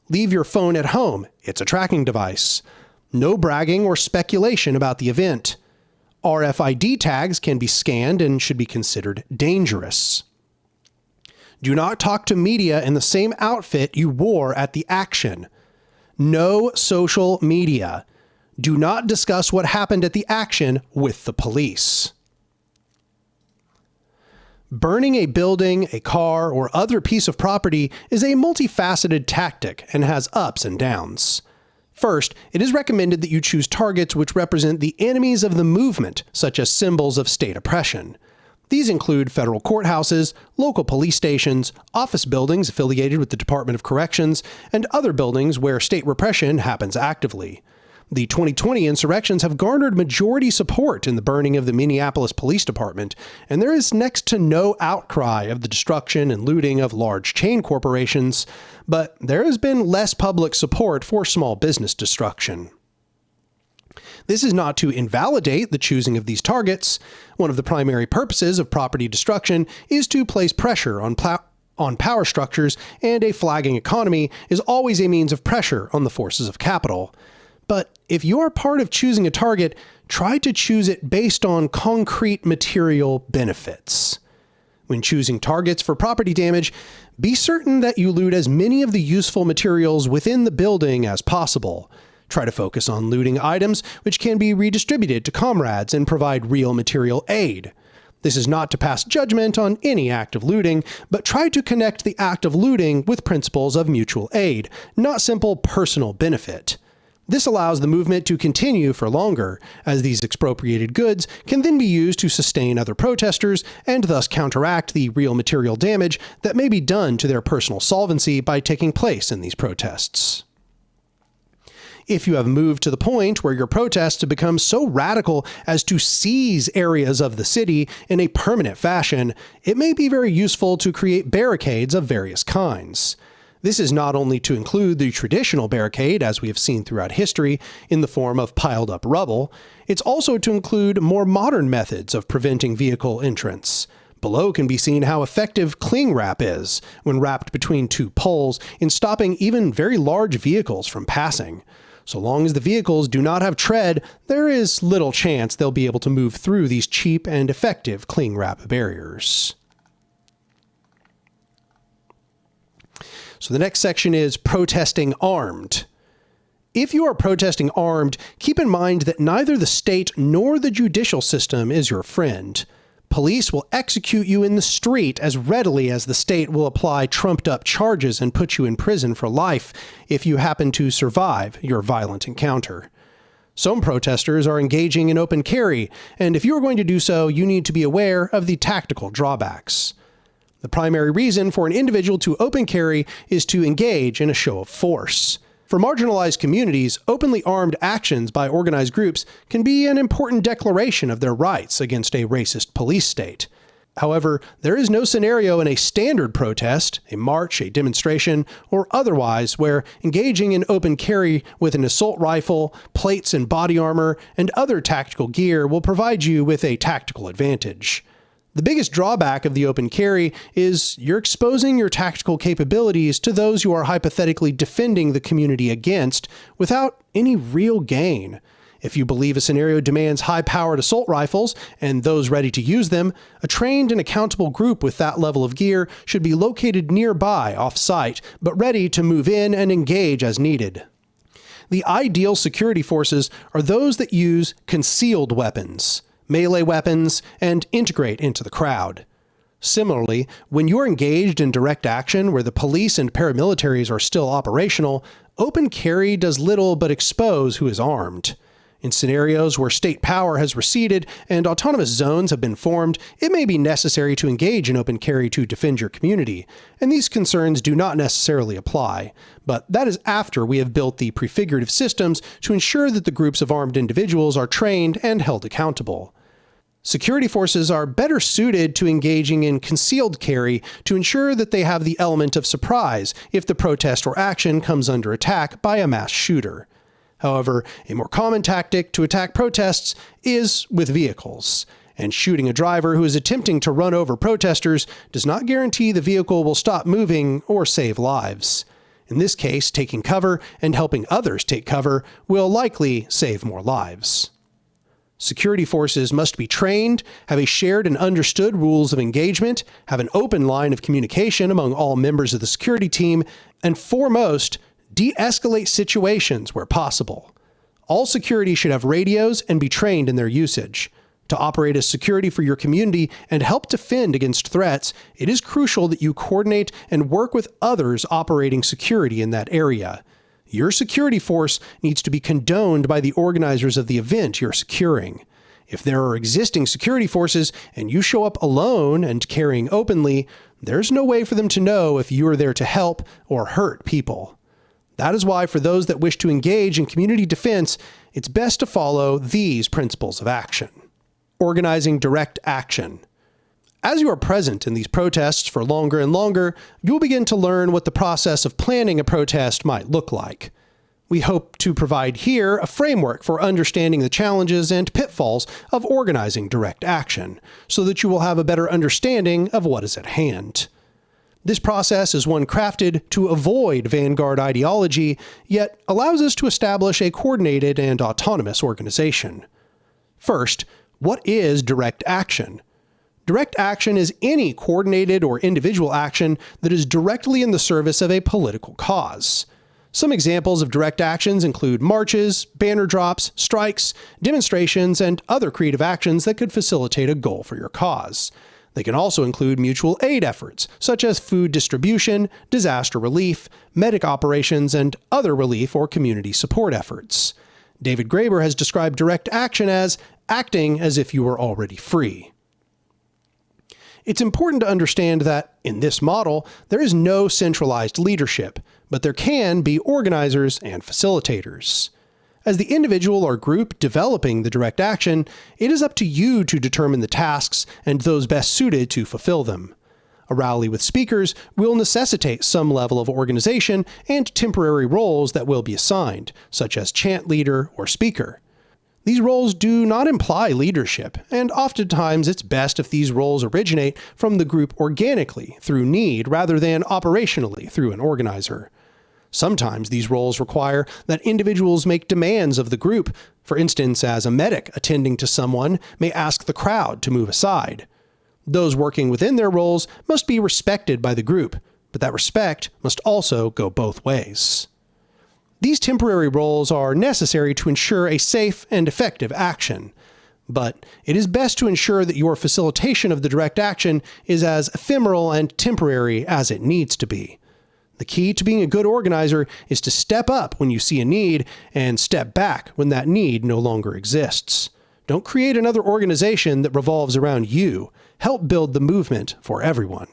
Leave your phone at home. It's a tracking device. No bragging or speculation about the event. RFID tags can be scanned and should be considered dangerous. Do not talk to media in the same outfit you wore at the action. No social media. Do not discuss what happened at the action with the police. Burning a building, a car, or other piece of property is a multifaceted tactic and has ups and downs. First, it is recommended that you choose targets which represent the enemies of the movement, such as symbols of state oppression. These include federal courthouses, local police stations, office buildings affiliated with the Department of Corrections, and other buildings where state repression happens actively. The 2020 insurrections have garnered majority support in the burning of the Minneapolis Police Department, and there is next to no outcry of the destruction and looting of large chain corporations, but there has been less public support for small business destruction. This is not to invalidate the choosing of these targets. One of the primary purposes of property destruction is to place pressure on power structures, and a flagging economy is always a means of pressure on the forces of capital. But if you are part of choosing a target, try to choose it based on concrete material benefits. When choosing targets for property damage, be certain that you loot as many of the useful materials within the building as possible. Try to focus on looting items which can be redistributed to comrades and provide real material aid. This is not to pass judgment on any act of looting, but try to connect the act of looting with principles of mutual aid, not simple personal benefit. This allows the movement to continue for longer, as these expropriated goods can then be used to sustain other protesters and thus counteract the real material damage that may be done to their personal solvency by taking place in these protests. If you have moved to the point where your protests have become so radical as to seize areas of the city in a permanent fashion, it may be very useful to create barricades of various kinds. This is not only to include the traditional barricade, as we have seen throughout history, in the form of piled-up rubble. It's also to include more modern methods of preventing vehicle entrance. Below can be seen how effective cling wrap is, when wrapped between two poles, in stopping even very large vehicles from passing. So long as the vehicles do not have tread, there is little chance they'll be able to move through these cheap and effective cling wrap barriers. So the next section is protesting armed. If you are protesting armed, keep in mind that neither the state nor the judicial system is your friend. Police will execute you in the street as readily as the state will apply trumped-up charges and put you in prison for life if you happen to survive your violent encounter. Some protesters are engaging in open carry, and if you are going to do so, you need to be aware of the tactical drawbacks. The primary reason for an individual to open carry is to engage in a show of force. For marginalized communities, openly armed actions by organized groups can be an important declaration of their rights against a racist police state. However, there is no scenario in a standard protest, a march, a demonstration, or otherwise where engaging in open carry with an assault rifle, plates and body armor, and other tactical gear will provide you with a tactical advantage. The biggest drawback of the open carry is you're exposing your tactical capabilities to those you are hypothetically defending the community against without any real gain. If you believe a scenario demands high-powered assault rifles and those ready to use them, a trained and accountable group with that level of gear should be located nearby off-site, but ready to move in and engage as needed. the ideal security forces are those that use concealed weapons, melee weapons, and integrate into the crowd. Similarly, when you're engaged in direct action where the police and paramilitaries are still operational, open carry does little but expose who is armed. In scenarios where state power has receded and autonomous zones have been formed, it may be necessary to engage in open carry to defend your community, and these concerns do not necessarily apply. But that is after we have built the prefigurative systems to ensure that the groups of armed individuals are trained and held accountable. Security forces are better suited to engaging in concealed carry to ensure that they have the element of surprise if the protest or action comes under attack by a mass shooter. However, a more common tactic to attack protests is with vehicles, and shooting a driver who is attempting to run over protesters does not guarantee the vehicle will stop moving or save lives. In this case, taking cover and helping others take cover will likely save more lives. Security forces must be trained, have a shared and understood rules of engagement, have an open line of communication among all members of the security team, and foremost, de-escalate situations where possible. All security should have radios and be trained in their usage. To operate as security for your community and help defend against threats, it is crucial that you coordinate and work with others operating security in that area. Your security force needs to be condoned by the organizers of the event you're securing. If there are existing security forces and you show up alone and carrying openly, there's no way for them to know if you are there to help or hurt people. That is why for those that wish to engage in community defense, it's best to follow these principles of action. Organizing direct action. As you are present in these protests for longer and longer, you'll begin to learn what the process of planning a protest might look like. We hope to provide here a framework for understanding the challenges and pitfalls of organizing direct action, so that you will have a better understanding of what is at hand. This process is one crafted to avoid vanguard ideology, yet allows us to establish a coordinated and autonomous organization. First, what is direct action? Direct action is any coordinated or individual action that is directly in the service of a political cause. Some examples of direct actions include marches, banner drops, strikes, demonstrations, and other creative actions that could facilitate a goal for your cause. They can also include mutual aid efforts, such as food distribution, disaster relief, medic operations, and other relief or community support efforts. David Graeber has described direct action as acting as if you were already free. It's important to understand that, in this model, there is no centralized leadership, but there can be organizers and facilitators. As the individual or group developing the direct action, it is up to you to determine the tasks and those best suited to fulfill them. A rally with speakers will necessitate some level of organization and temporary roles that will be assigned, such as chant leader or speaker. These roles do not imply leadership, and oftentimes it's best if these roles originate from the group organically through need rather than operationally through an organizer. Sometimes these roles require that individuals make demands of the group. For instance, as a medic attending to someone may ask the crowd to move aside. Those working within their roles must be respected by the group, but that respect must also go both ways. These temporary roles are necessary to ensure a safe and effective action, but it is best to ensure that your facilitation of the direct action is as ephemeral and temporary as it needs to be. The key to being a good organizer is to step up when you see a need and step back when that need no longer exists. Don't create another organization that revolves around you. Help build the movement for everyone.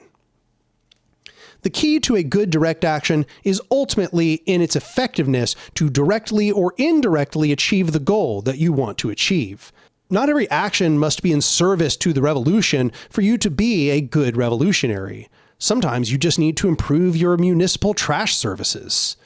The key to a good direct action is ultimately in its effectiveness to directly or indirectly achieve the goal that you want to achieve. Not every action must be in service to the revolution for you to be a good revolutionary. Sometimes you just need to improve your municipal trash services.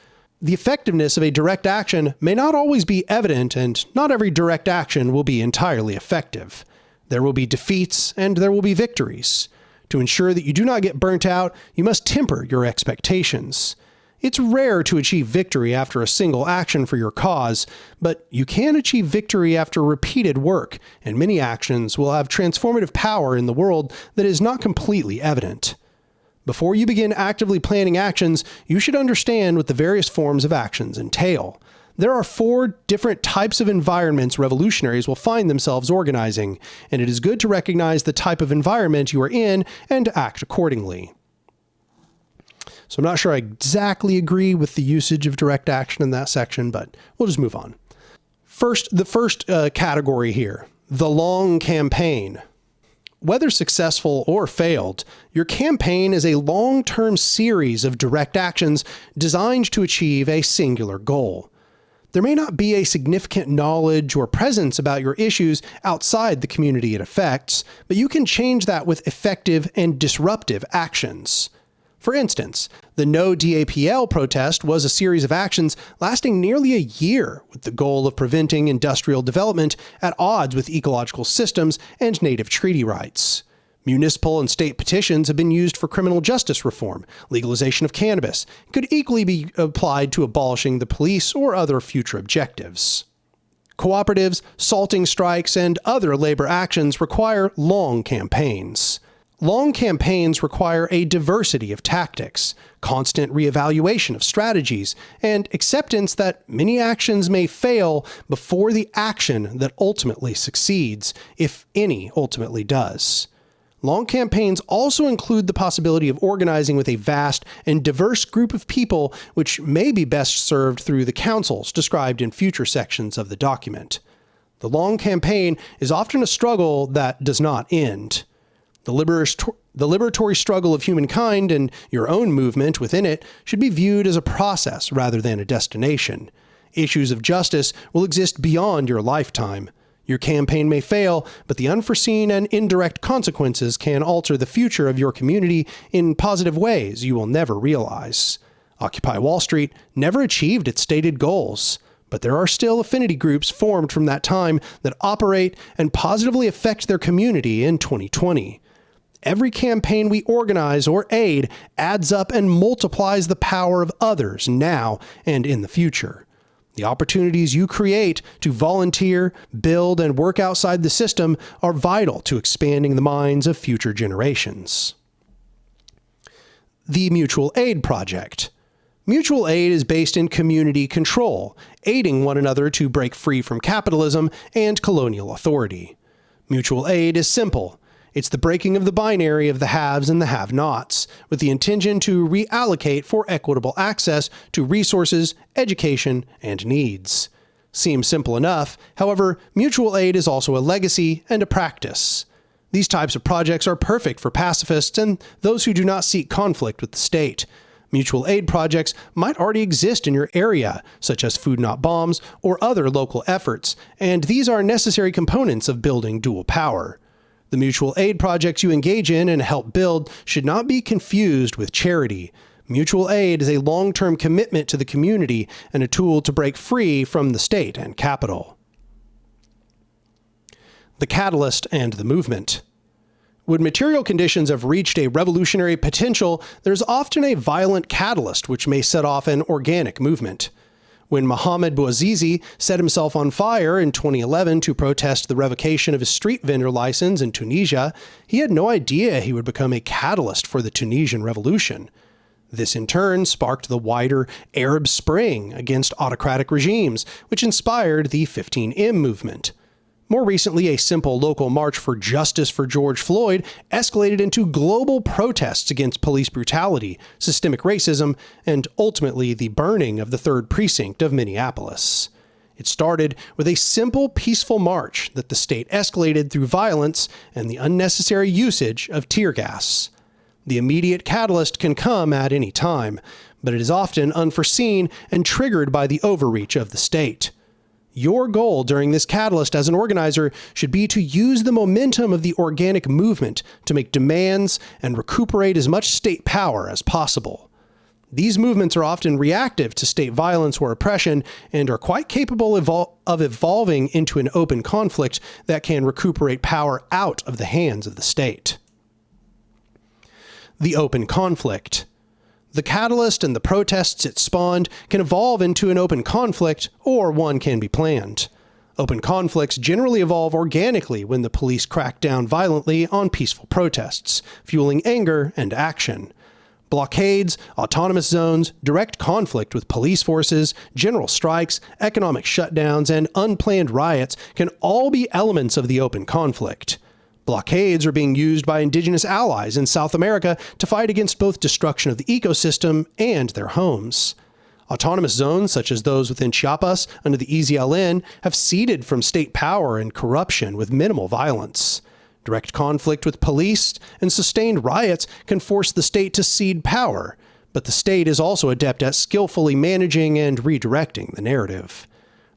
The effectiveness of a direct action may not always be evident, and not every direct action will be entirely effective. There will be defeats and there will be victories. To ensure that you do not get burnt out, you must temper your expectations. It's rare to achieve victory after a single action for your cause, but you can achieve victory after repeated work, and many actions will have transformative power in the world that is not completely evident. Before you begin actively planning actions, you should understand what the various forms of actions entail. There are 4 different types of environments revolutionaries will find themselves organizing, and it is good to recognize the type of environment you are in and act accordingly. So I'm not sure I exactly agree with the usage of direct action in that section, but we'll just move on. The first category here, the long campaign. Whether successful or failed, your campaign is a long-term series of direct actions designed to achieve a singular goal. There may not be a significant knowledge or presence about your issues outside the community it affects, but you can change that with effective and disruptive actions. For instance, the No DAPL protest was a series of actions lasting nearly a year with the goal of preventing industrial development at odds with ecological systems and native treaty rights. Municipal and state petitions have been used for criminal justice reform, legalization of cannabis, could equally be applied to abolishing the police or other future objectives. Cooperatives, salting strikes, and other labor actions require long campaigns. Long campaigns require a diversity of tactics, constant reevaluation of strategies, and acceptance that many actions may fail before the action that ultimately succeeds, if any ultimately does. Long campaigns also include the possibility of organizing with a vast and diverse group of people, which may be best served through the councils described in future sections of the document. The long campaign is often a struggle that does not end. The liberatory struggle of humankind and your own movement within it should be viewed as a process rather than a destination. Issues of justice will exist beyond your lifetime. Your campaign may fail, but the unforeseen and indirect consequences can alter the future of your community in positive ways you will never realize. Occupy Wall Street never achieved its stated goals, but there are still affinity groups formed from that time that operate and positively affect their community in 2020. Every campaign we organize or aid adds up and multiplies the power of others now and in the future. The opportunities you create to volunteer, build, and work outside the system are vital to expanding the minds of future generations. The Mutual Aid Project. Mutual aid is based in community control, aiding one another to break free from capitalism and colonial authority. Mutual aid is simple. It's the breaking of the binary of the haves and the have-nots, with the intention to reallocate for equitable access to resources, education, and needs. Seems simple enough, however, mutual aid is also a legacy and a practice. These types of projects are perfect for pacifists and those who do not seek conflict with the state. Mutual aid projects might already exist in your area, such as Food Not Bombs or other local efforts, and these are necessary components of building dual power. The mutual aid projects you engage in and help build should not be confused with charity. Mutual aid is a long-term commitment to the community and a tool to break free from the state and capital. The catalyst and the movement. When material conditions have reached a revolutionary potential, there's often a violent catalyst which may set off an organic movement. When Mohamed Bouazizi set himself on fire in 2011 to protest the revocation of his street vendor license in Tunisia, he had no idea he would become a catalyst for the Tunisian revolution. This in turn sparked the wider Arab Spring against autocratic regimes, which inspired the 15M movement. More recently, a simple local march for justice for George Floyd escalated into global protests against police brutality, systemic racism, and ultimately the burning of the 3rd Precinct of Minneapolis. It started with a simple, peaceful march that the state escalated through violence and the unnecessary usage of tear gas. The immediate catalyst can come at any time, but it is often unforeseen and triggered by the overreach of the state. Your goal during this catalyst as an organizer should be to use the momentum of the organic movement to make demands and recuperate as much state power as possible. These movements are often reactive to state violence or oppression and are quite capable of evolving into an open conflict that can recuperate power out of the hands of the state. The open conflict. The catalyst and the protests it spawned can evolve into an open conflict, or one can be planned. Open conflicts generally evolve organically when the police crack down violently on peaceful protests, fueling anger and action. Blockades, autonomous zones, direct conflict with police forces, general strikes, economic shutdowns, and unplanned riots can all be elements of the open conflict. Blockades are being used by indigenous allies in South America to fight against both destruction of the ecosystem and their homes. Autonomous zones, such as those within Chiapas under the EZLN, have ceded from state power and corruption with minimal violence. Direct conflict with police and sustained riots can force the state to cede power, but the state is also adept at skillfully managing and redirecting the narrative.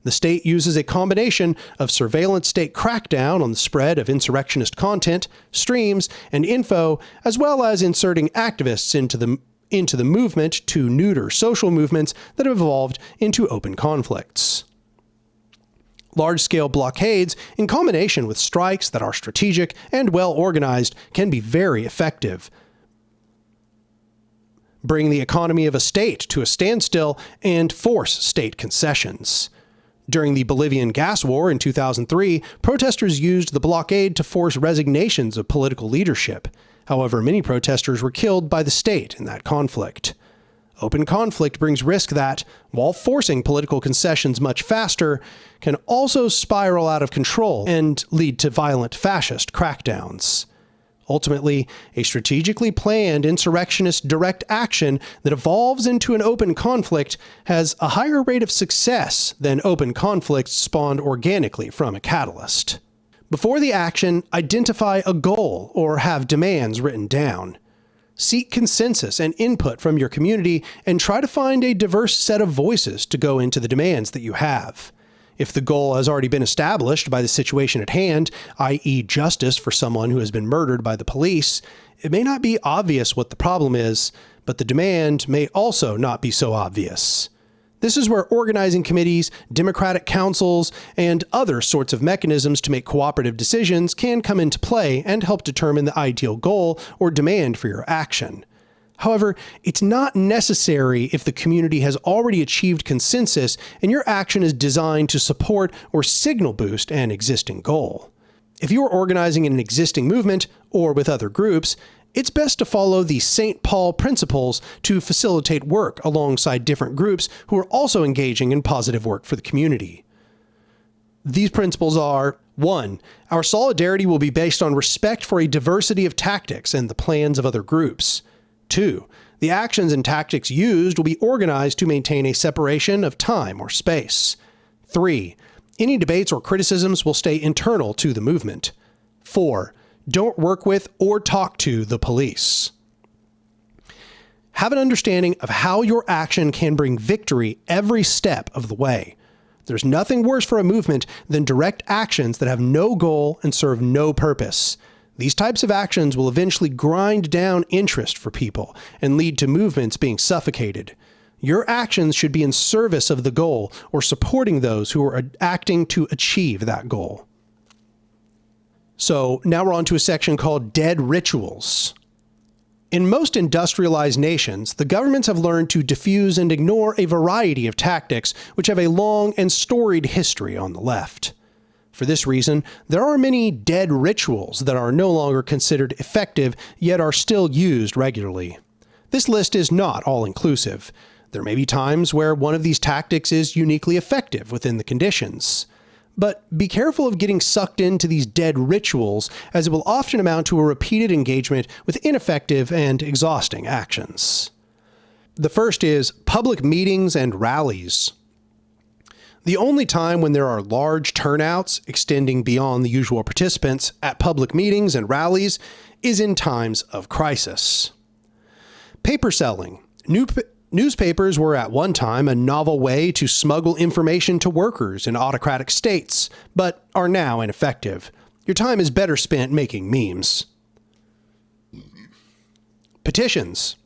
The state uses a combination of surveillance state crackdown on the spread of insurrectionist content, streams, and info, as well as inserting activists into the movement to neuter social movements that have evolved into open conflicts. Large-scale blockades, in combination with strikes that are strategic and well-organized, can be very effective, bring the economy of a state to a standstill and force state concessions. During the Bolivian gas war in 2003, protesters used the blockade to force resignations of political leadership. However, many protesters were killed by the state in that conflict. Open conflict brings risk that, while forcing political concessions much faster, can also spiral out of control and lead to violent fascist crackdowns. Ultimately, a strategically planned insurrectionist direct action that evolves into an open conflict has a higher rate of success than open conflicts spawned organically from a catalyst. Before the action, identify a goal or have demands written down. Seek consensus and input from your community and try to find a diverse set of voices to go into the demands that you have. If the goal has already been established by the situation at hand, i.e. justice for someone who has been murdered by the police, it may not be obvious what the problem is, but the demand may also not be so obvious. This is where organizing committees, democratic councils, and other sorts of mechanisms to make cooperative decisions can come into play and help determine the ideal goal or demand for your action. However, it's not necessary if the community has already achieved consensus and your action is designed to support or signal boost an existing goal. If you are organizing in an existing movement or with other groups, it's best to follow the St. Paul principles to facilitate work alongside different groups who are also engaging in positive work for the community. These principles are: 1. Our solidarity will be based on respect for a diversity of tactics and the plans of other groups. 2. The actions and tactics used will be organized to maintain a separation of time or space. 3. Any debates or criticisms will stay internal to the movement. 4. Don't work with or talk to the police. Have an understanding of how your action can bring victory every step of the way. There's nothing worse for a movement than direct actions that have no goal and serve no purpose. These types of actions will eventually grind down interest for people and lead to movements being suffocated. Your actions should be in service of the goal or supporting those who are acting to achieve that goal. So now we're on to a section called Dead Rituals. In most industrialized nations, the governments have learned to diffuse and ignore a variety of tactics which have a long and storied history on the left. For this reason, there are many dead rituals that are no longer considered effective yet are still used regularly. This list is not all-inclusive. There may be times where one of these tactics is uniquely effective within the conditions. But be careful of getting sucked into these dead rituals, as it will often amount to a repeated engagement with ineffective and exhausting actions. The first is public meetings and rallies. The only time when there are large turnouts extending beyond the usual participants at public meetings and rallies is in times of crisis. Paper selling. Newspapers were at one time a novel way to smuggle information to workers in autocratic states, but are now ineffective. Your time is better spent making memes. Petitions.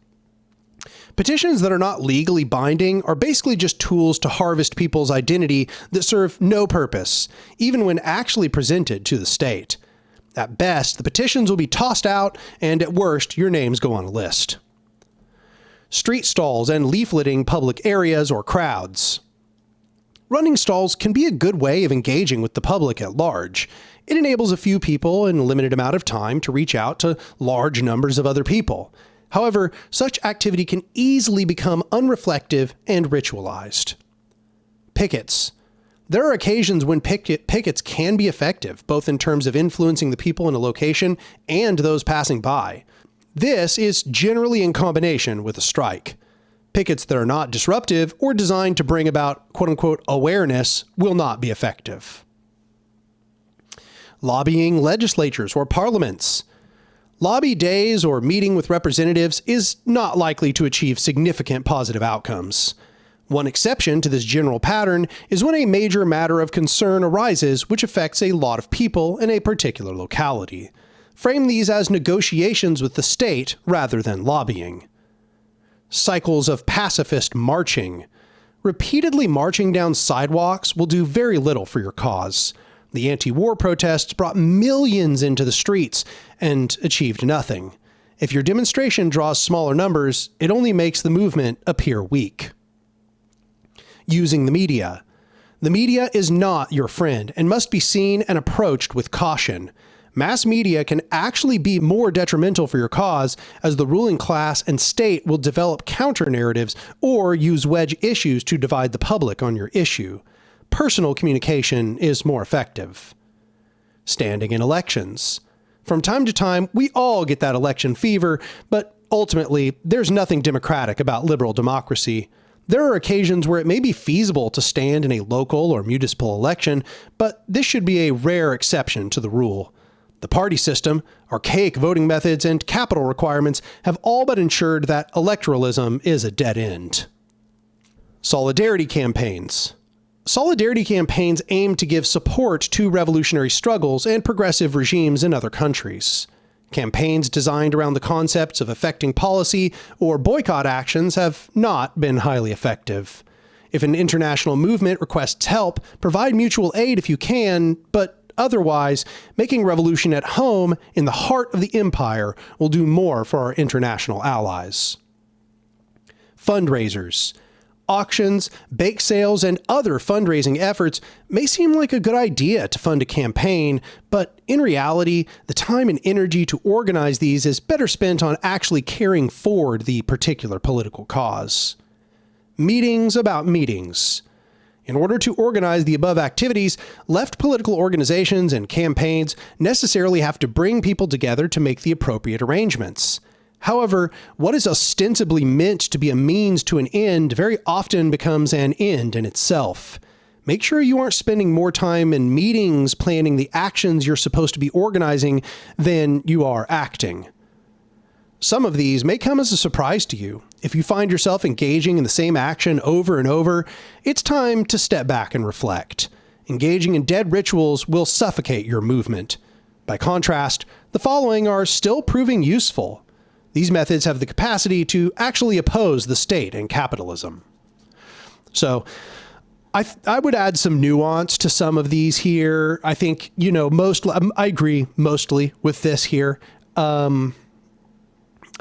Petitions that are not legally binding are basically just tools to harvest people's identity that serve no purpose, even when actually presented to the state. At best, the petitions will be tossed out, and at worst, your names go on a list. Street stalls and leafleting public areas or crowds. Running stalls can be a good way of engaging with the public at large. It enables a few people in a limited amount of time to reach out to large numbers of other people. However, such activity can easily become unreflective and ritualized. Pickets. There are occasions when pickets can be effective, both in terms of influencing the people in a location and those passing by. This is generally in combination with a strike. Pickets that are not disruptive or designed to bring about quote-unquote awareness will not be effective. Lobbying legislatures or parliaments. Lobby days or meeting with representatives is not likely to achieve significant positive outcomes. One exception to this general pattern is when a major matter of concern arises which affects a lot of people in a particular locality. Frame these as negotiations with the state rather than lobbying. Cycles of pacifist marching. Repeatedly marching down sidewalks will do very little for your cause. The anti-war protests brought millions into the streets and achieved nothing. If your demonstration draws smaller numbers, it only makes the movement appear weak. Using the media. The media is not your friend and must be seen and approached with caution. Mass media can actually be more detrimental for your cause, as the ruling class and state will develop counter-narratives or use wedge issues to divide the public on your issue. Personal communication is more effective. Standing in elections. From time to time, we all get that election fever, but ultimately, there's nothing democratic about liberal democracy. There are occasions where it may be feasible to stand in a local or municipal election, but this should be a rare exception to the rule. The party system, archaic voting methods, and capital requirements have all but ensured that electoralism is a dead end. Solidarity campaigns. Solidarity campaigns aim to give support to revolutionary struggles and progressive regimes in other countries. Campaigns designed around the concepts of affecting policy or boycott actions have not been highly effective. If an international movement requests help, provide mutual aid if you can, but otherwise, making revolution at home in the heart of the empire will do more for our international allies. Fundraisers. Auctions, bake sales, and other fundraising efforts may seem like a good idea to fund a campaign, but in reality, the time and energy to organize these is better spent on actually carrying forward the particular political cause. Meetings about meetings. In order to organize the above activities, left political organizations and campaigns necessarily have to bring people together to make the appropriate arrangements. However, what is ostensibly meant to be a means to an end very often becomes an end in itself. Make sure you aren't spending more time in meetings planning the actions you're supposed to be organizing than you are acting. Some of these may come as a surprise to you. If you find yourself engaging in the same action over and over, it's time to step back and reflect. Engaging in dead rituals will suffocate your movement. By contrast, the following are still proving useful. These methods have the capacity to actually oppose the state and capitalism. So I would add some nuance to some of these here. I think, I agree mostly with this here.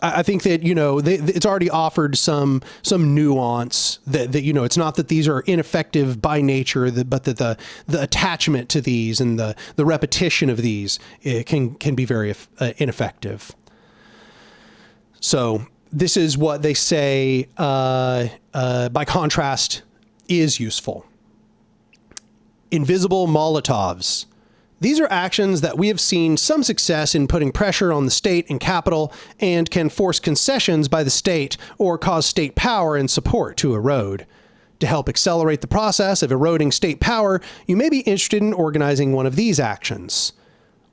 I think that, it's already offered some nuance that it's not that these are ineffective by nature, but that the attachment to these and the repetition of these can be very ineffective. So this is what they say, by contrast, is useful. Invisible Molotovs. These are actions that we have seen some success in putting pressure on the state and capital and can force concessions by the state or cause state power and support to erode. To help accelerate the process of eroding state power, you may be interested in organizing one of these actions.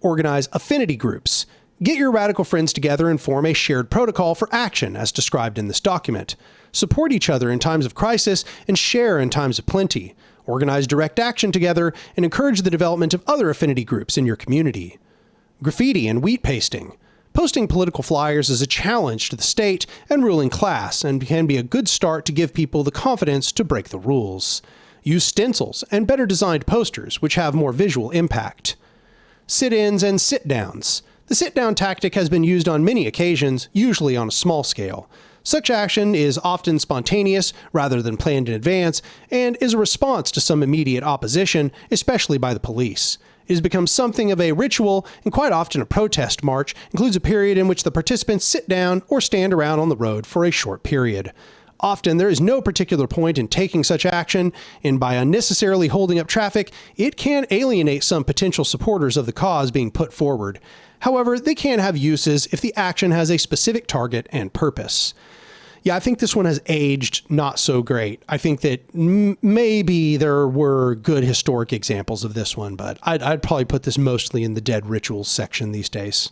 Organize affinity groups. Get your radical friends together and form a shared protocol for action as described in this document. Support each other in times of crisis and share in times of plenty. Organize direct action together and encourage the development of other affinity groups in your community. Graffiti and wheat pasting. Posting political flyers is a challenge to the state and ruling class and can be a good start to give people the confidence to break the rules. Use stencils and better designed posters, which have more visual impact. Sit-ins and sit-downs. The sit-down tactic has been used on many occasions, usually on a small scale. Such action is often spontaneous rather than planned in advance and is a response to some immediate opposition, especially by the police. It has become something of a ritual, and quite often a protest march includes a period in which the participants sit down or stand around on the road for a short period. Often there is no particular point in taking such action, and by unnecessarily holding up traffic, it can alienate some potential supporters of the cause being put forward. However, they can have uses if the action has a specific target and purpose. Yeah, I think this one has aged not so great. I think that maybe there were good historic examples of this one, but I'd probably put this mostly in the dead rituals section these days.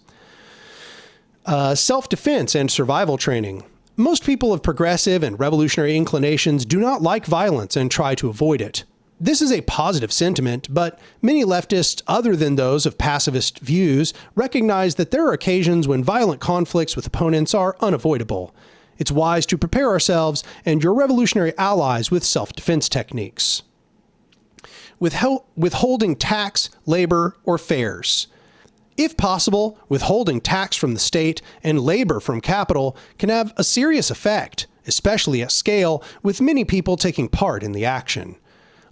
Self-defense and survival training. Most people of progressive and revolutionary inclinations do not like violence and try to avoid it. This is a positive sentiment, but many leftists, other than those of pacifist views, recognize that there are occasions when violent conflicts with opponents are unavoidable. It's wise to prepare ourselves and your revolutionary allies with self-defense techniques. Withholding tax, labor, or fares. If possible, withholding tax from the state and labor from capital can have a serious effect, especially at scale, with many people taking part in the action.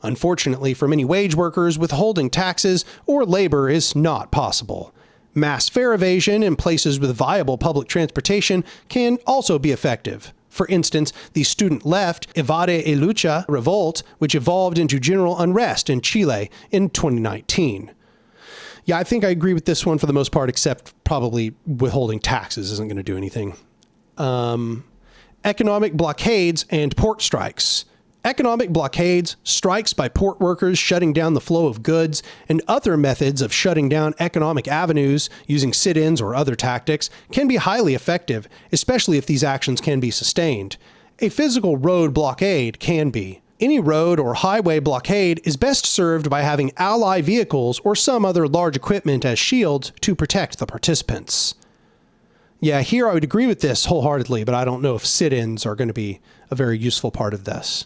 Unfortunately, for many wage workers, withholding taxes or labor is not possible. Mass fare evasion in places with viable public transportation can also be effective. For instance, the student left Evade y Lucha revolt, which evolved into general unrest in Chile in 2019. Yeah, I think I agree with this one for the most part, except probably withholding taxes isn't going to do anything. Economic blockades and port strikes. Economic blockades, strikes by port workers shutting down the flow of goods, and other methods of shutting down economic avenues using sit-ins or other tactics can be highly effective, especially if these actions can be sustained. A physical road blockade can be. Any road or highway blockade is best served by having ally vehicles or some other large equipment as shields to protect the participants. Yeah, here I would agree with this wholeheartedly, but I don't know if sit-ins are going to be a very useful part of this.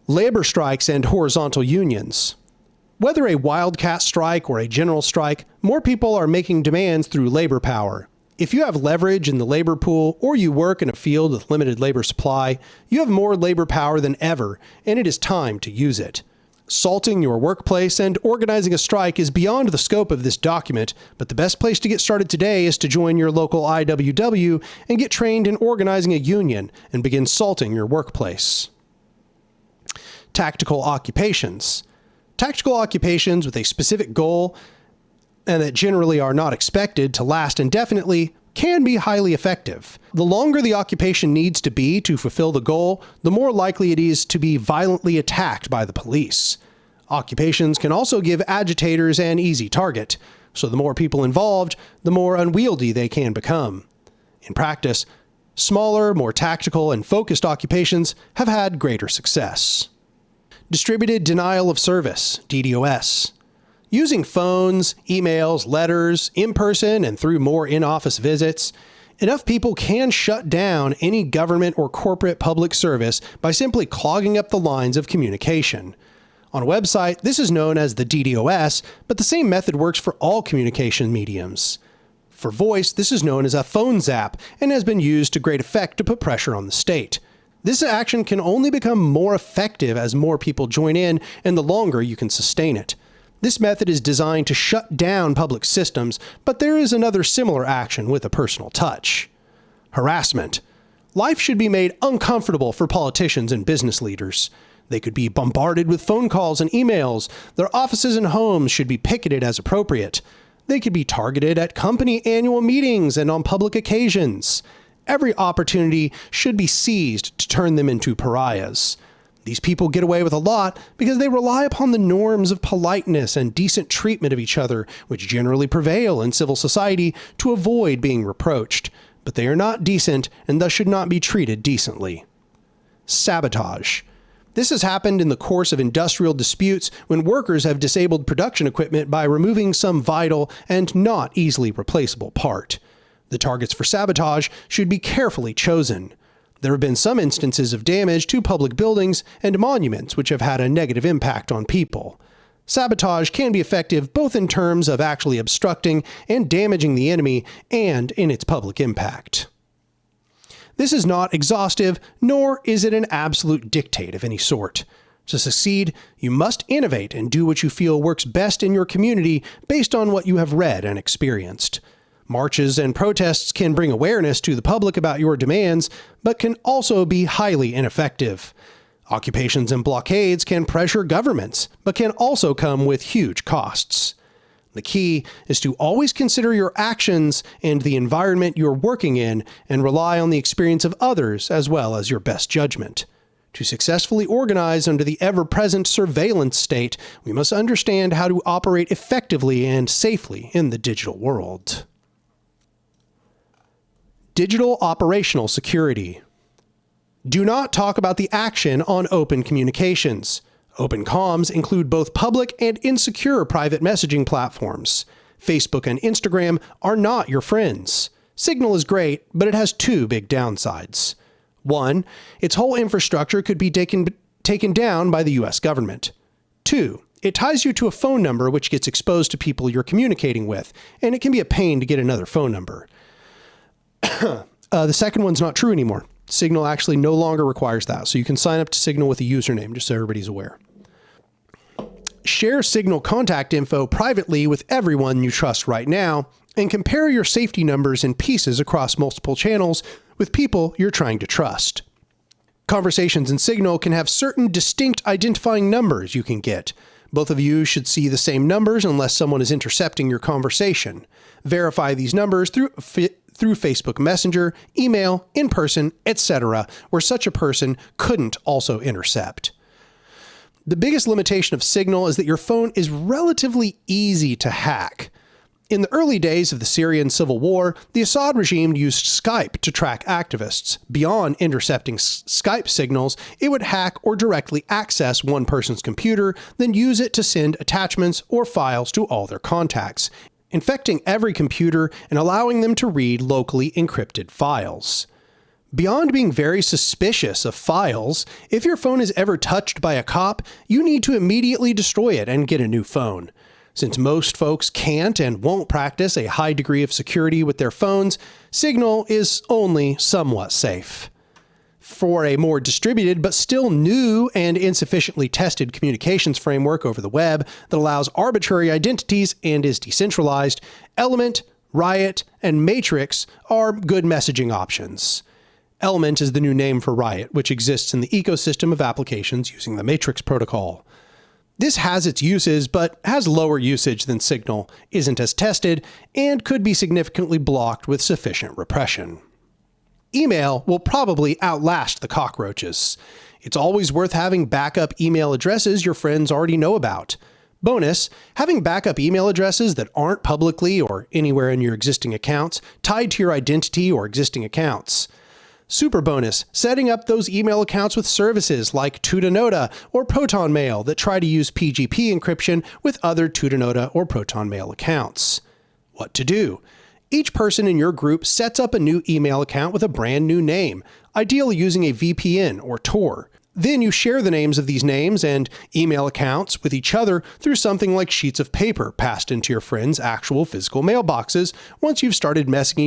Labor strikes and horizontal unions. Whether a wildcat strike or a general strike, more people are making demands through labor power. If you have leverage in the labor pool or you work in a field with limited labor supply, you have more labor power than ever, and it is time to use it. Salting your workplace and organizing a strike is beyond the scope of this document, but the best place to get started today is to join your local IWW and get trained in organizing a union and begin salting your workplace. Tactical occupations. Tactical occupations with a specific goal and that generally are not expected to last indefinitely can be highly effective. The longer the occupation needs to be to fulfill the goal, the more likely it is to be violently attacked by the police. Occupations can also give agitators an easy target, so the more people involved, the more unwieldy they can become. In practice, smaller, more tactical and focused occupations have had greater success. Distributed denial of service, DDoS. Using phones, emails, letters, in person and through more in-office visits, enough people can shut down any government or corporate public service by simply clogging up the lines of communication. On a website, this is known as the DDoS, but the same method works for all communication mediums. For voice, this is known as a phone zap and has been used to great effect to put pressure on the state. This action can only become more effective as more people join in and the longer you can sustain it. This method is designed to shut down public systems, but there is another similar action with a personal touch. Harassment. Life should be made uncomfortable for politicians and business leaders. They could be bombarded with phone calls and emails. Their offices and homes should be picketed as appropriate. They could be targeted at company annual meetings and on public occasions. Every opportunity should be seized to turn them into pariahs. These people get away with a lot because they rely upon the norms of politeness and decent treatment of each other, which generally prevail in civil society, to avoid being reproached. But they are not decent and thus should not be treated decently. Sabotage. This has happened in the course of industrial disputes when workers have disabled production equipment by removing some vital and not easily replaceable part. The targets for sabotage should be carefully chosen. There have been some instances of damage to public buildings and monuments which have had a negative impact on people. Sabotage can be effective both in terms of actually obstructing and damaging the enemy and in its public impact. This is not exhaustive, nor is it an absolute dictate of any sort. To succeed, you must innovate and do what you feel works best in your community based on what you have read and experienced. Marches and protests can bring awareness to the public about your demands, but can also be highly ineffective. Occupations and blockades can pressure governments, but can also come with huge costs. The key is to always consider your actions and the environment you're working in and rely on the experience of others as well as your best judgment. To successfully organize under the ever-present surveillance state, we must understand how to operate effectively and safely in the digital world. Digital operational security. Do not talk about the action on open communications. Open comms include both public and insecure private messaging platforms. Facebook and Instagram are not your friends. Signal is great, but it has two big downsides. One, its whole infrastructure could be taken down by the US government. Two, it ties you to a phone number which gets exposed to people you're communicating with, and it can be a pain to get another phone number. The second one's not true anymore. Signal actually no longer requires that, so you can sign up to Signal with a username, just so everybody's aware. Share Signal contact info privately with everyone you trust right now, and compare your safety numbers in pieces across multiple channels with people you're trying to trust. Conversations in Signal can have certain distinct identifying numbers you can get. Both of you should see the same numbers unless someone is intercepting your conversation. Verify these numbers through Facebook Messenger, email, in person, etc., where such a person couldn't also intercept. The biggest limitation of Signal is that your phone is relatively easy to hack. In the early days of the Syrian civil war, the Assad regime used Skype to track activists. Beyond intercepting Skype signals, it would hack or directly access one person's computer, then use it to send attachments or files to all their contacts, infecting every computer and allowing them to read locally encrypted files. Beyond being very suspicious of files, if your phone is ever touched by a cop, you need to immediately destroy it and get a new phone. Since most folks can't and won't practice a high degree of security with their phones, Signal is only somewhat safe. For a more distributed but still new and insufficiently tested communications framework over the web that allows arbitrary identities and is decentralized, Element, Riot, and Matrix are good messaging options. Element is the new name for Riot, which exists in the ecosystem of applications using the Matrix protocol. This has its uses, but has lower usage than Signal, isn't as tested, and could be significantly blocked with sufficient repression. Email will probably outlast the cockroaches. It's always worth having backup email addresses your friends already know about. Bonus, having backup email addresses that aren't publicly or anywhere in your existing accounts tied to your identity or existing accounts. Super bonus, setting up those email accounts with services like Tutanota or Proton Mail that try to use PGP encryption with other Tutanota or Proton Mail accounts. What to do? Each person in your group sets up a new email account with a brand new name, ideally using a VPN or Tor. Then you share the names of these names and email accounts with each other through something like sheets of paper passed into your friends' actual physical mailboxes once you've started messaging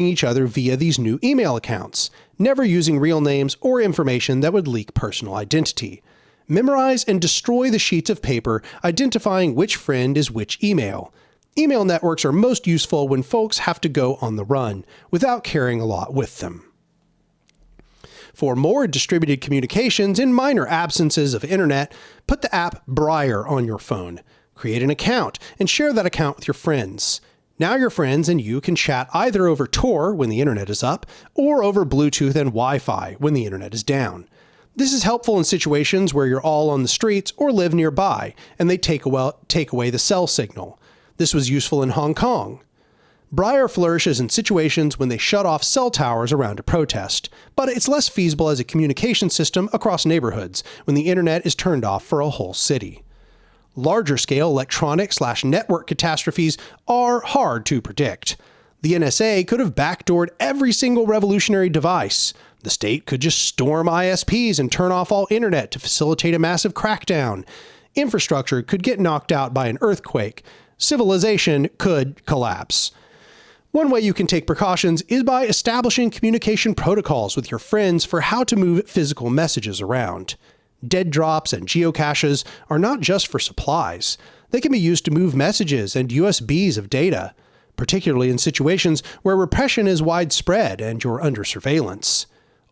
each other via these new email accounts, never using real names or information that would leak personal identity. Memorize and destroy the sheets of paper, identifying which friend is which email. Email networks are most useful when folks have to go on the run, without carrying a lot with them. For more distributed communications in minor absences of internet, put the app Briar on your phone. Create an account and share that account with your friends. Now your friends and you can chat either over Tor when the internet is up, or over Bluetooth and Wi-Fi when the internet is down. This is helpful in situations where you're all on the streets or live nearby, and they take away the cell signal. This was useful in Hong Kong. Briar flourishes in situations when they shut off cell towers around a protest, but it's less feasible as a communication system across neighborhoods when the internet is turned off for a whole city. Larger-scale electronic/network catastrophes are hard to predict. The NSA could have backdoored every single revolutionary device. The state could just storm ISPs and turn off all internet to facilitate a massive crackdown. Infrastructure could get knocked out by an earthquake. Civilization could collapse. One way you can take precautions is by establishing communication protocols with your friends for how to move physical messages around. Dead drops and geocaches are not just for supplies. They can be used to move messages and USBs of data, particularly in situations where repression is widespread and you're under surveillance.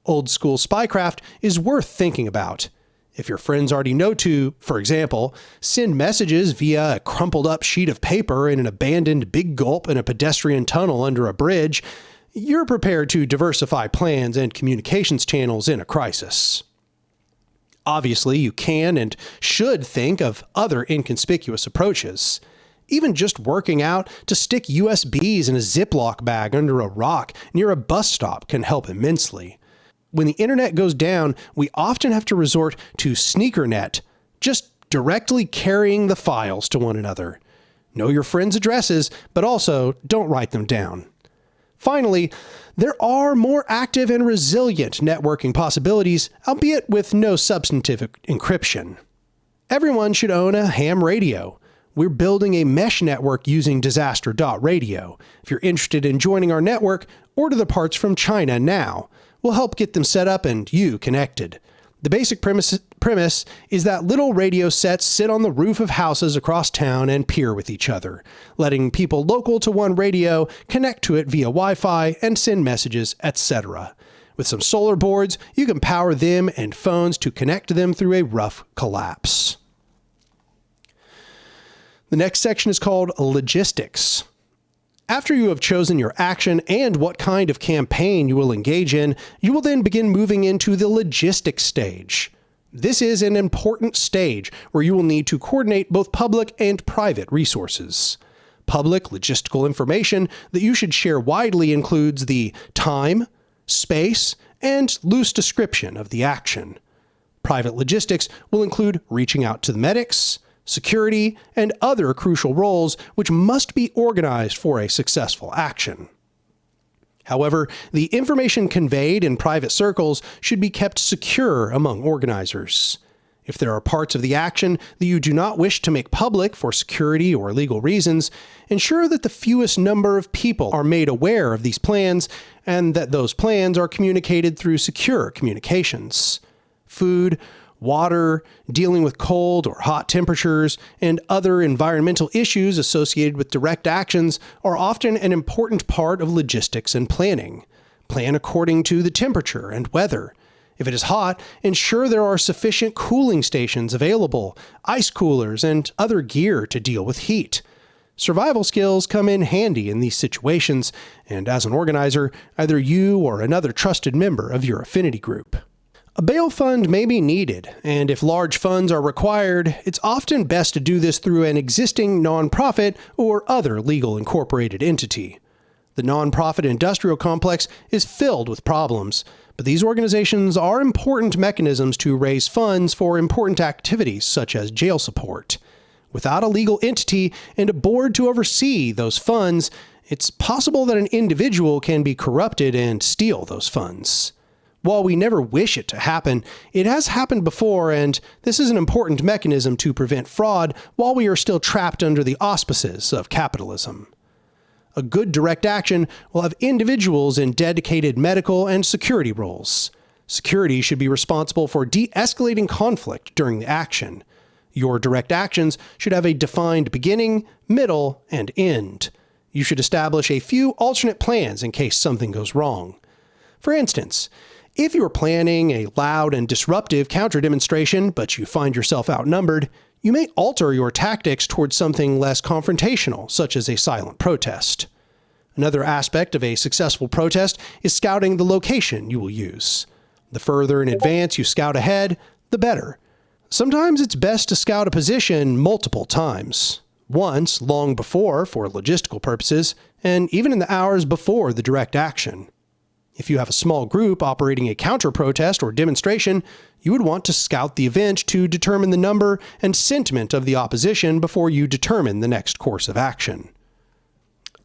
Old-school spycraft is worth thinking about. If your friends already know to, for example, send messages via a crumpled up sheet of paper in an abandoned Big Gulp in a pedestrian tunnel under a bridge, you're prepared to diversify plans and communications channels in a crisis. Obviously, you can and should think of other inconspicuous approaches. Even just working out to stick USBs in a Ziploc bag under a rock near a bus stop can help immensely. When the internet goes down, we often have to resort to sneakernet, just directly carrying the files to one another. Know your friends' addresses, but also don't write them down. Finally, there are more active and resilient networking possibilities, albeit with no substantive encryption. Everyone should own a ham radio. We're building a mesh network using disaster.radio. If you're interested in joining our network, order the parts from China now. We'll help get them set up and you connected. The basic premise is that little radio sets sit on the roof of houses across town and peer with each other, letting people local to one radio connect to it via Wi-Fi and send messages, etc. With some solar boards, you can power them and phones to connect to them through a rough collapse. The next section is called Logistics. After you have chosen your action and what kind of campaign you will engage in, you will then begin moving into the logistics stage. This is an important stage where you will need to coordinate both public and private resources. Public logistical information that you should share widely includes the time, space, and loose description of the action. Private logistics will include reaching out to the medics, security, and other crucial roles which must be organized for a successful action. However, the information conveyed in private circles should be kept secure among organizers. If there are parts of the action that you do not wish to make public for security or legal reasons, ensure that the fewest number of people are made aware of these plans and that those plans are communicated through secure communications. Food, water, dealing with cold or hot temperatures, and other environmental issues associated with direct actions are often an important part of logistics and planning. Plan according to the temperature and weather. If it is hot, ensure there are sufficient cooling stations available, ice coolers, and other gear to deal with heat. Survival skills come in handy in these situations, and as an organizer, either you or another trusted member of your affinity group. A bail fund may be needed, and if large funds are required, it's often best to do this through an existing nonprofit or other legal incorporated entity. The nonprofit industrial complex is filled with problems, but these organizations are important mechanisms to raise funds for important activities such as jail support. Without a legal entity and a board to oversee those funds, it's possible that an individual can be corrupted and steal those funds. While we never wish it to happen, it has happened before, and this is an important mechanism to prevent fraud while we are still trapped under the auspices of capitalism. A good direct action will have individuals in dedicated medical and security roles. Security should be responsible for de-escalating conflict during the action. Your direct actions should have a defined beginning, middle, and end. You should establish a few alternate plans in case something goes wrong. For instance, if you are planning a loud and disruptive counter-demonstration, but you find yourself outnumbered, you may alter your tactics towards something less confrontational, such as a silent protest. Another aspect of a successful protest is scouting the location you will use. The further in advance you scout ahead, the better. Sometimes it's best to scout a position multiple times. Once, long before, for logistical purposes, and even in the hours before the direct action. If you have a small group operating a counter-protest or demonstration, you would want to scout the event to determine the number and sentiment of the opposition before you determine the next course of action.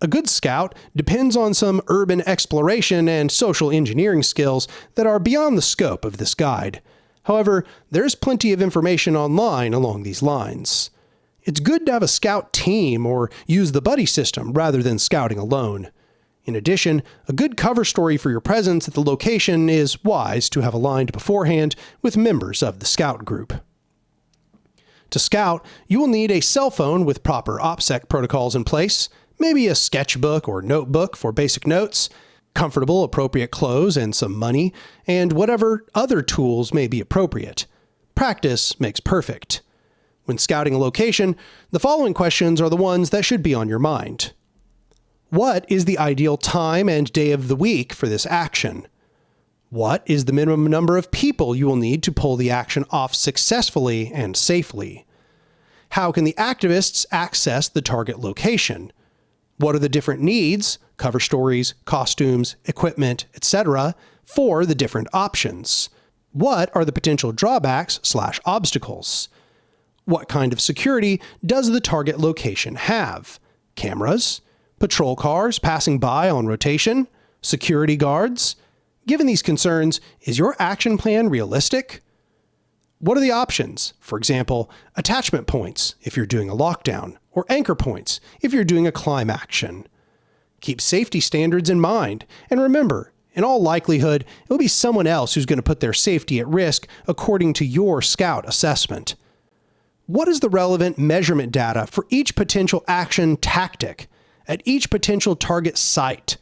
A good scout depends on some urban exploration and social engineering skills that are beyond the scope of this guide. However, there's plenty of information online along these lines. It's good to have a scout team or use the buddy system rather than scouting alone. In addition, a good cover story for your presence at the location is wise to have aligned beforehand with members of the scout group. To scout, you will need a cell phone with proper OPSEC protocols in place, maybe a sketchbook or notebook for basic notes, comfortable, appropriate clothes and some money, and whatever other tools may be appropriate. Practice makes perfect. When scouting a location, the following questions are the ones that should be on your mind. What is the ideal time and day of the week for this action? What is the minimum number of people you will need to pull the action off successfully and safely? How can the activists access the target location? What are the different needs, cover stories, costumes, equipment, etc., for the different options? What are the potential drawbacks/obstacles? What kind of security does the target location have? Cameras? Patrol cars passing by on rotation? Security guards? Given these concerns, is your action plan realistic? What are the options? For example, attachment points if you're doing a lockdown, or anchor points if you're doing a climb action. Keep safety standards in mind, and remember, in all likelihood, it will be someone else who's going to put their safety at risk according to your scout assessment. What is the relevant measurement data for each potential action tactic at each potential target site?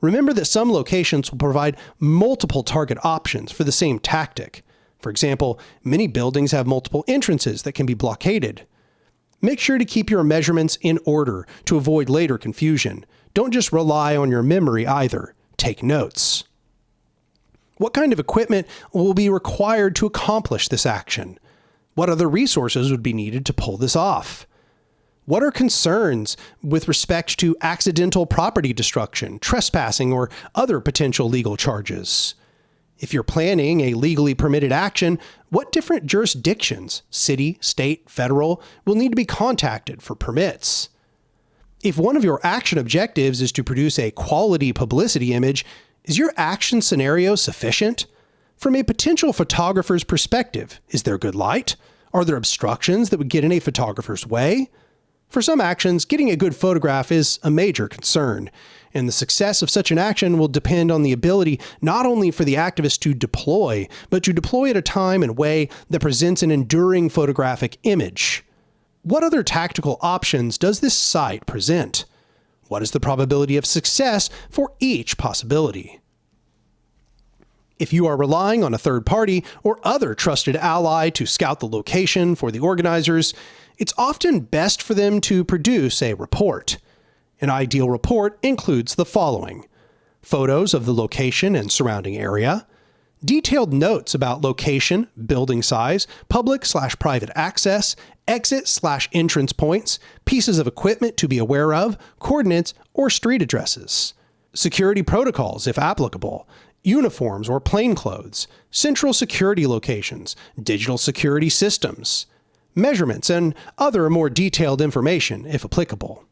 Remember that some locations will provide multiple target options for the same tactic. For example, many buildings have multiple entrances that can be blockaded. Make sure to keep your measurements in order to avoid later confusion. Don't just rely on your memory either. Take notes. What kind of equipment will be required to accomplish this action? What other resources would be needed to pull this off? What are concerns with respect to accidental property destruction, trespassing, or other potential legal charges? If you're planning a legally permitted action, what different jurisdictions, city, state, federal, will need to be contacted for permits? If one of your action objectives is to produce a quality publicity image, is your action scenario sufficient? From a potential photographer's perspective, is there good light? Are there obstructions that would get in a photographer's way? For some actions, getting a good photograph is a major concern, and the success of such an action will depend on the ability not only for the activist to deploy, but to deploy at a time and way that presents an enduring photographic image. What other tactical options does this site present? What is the probability of success for each possibility? If you are relying on a third party or other trusted ally to scout the location for the organizers, it's often best for them to produce a report. An ideal report includes the following: photos of the location and surrounding area, detailed notes about location, building size, public/private access, exit/entrance points, pieces of equipment to be aware of, coordinates, or street addresses, security protocols if applicable, uniforms or plainclothes, central security locations, digital security systems, measurements, and other more detailed information if applicable.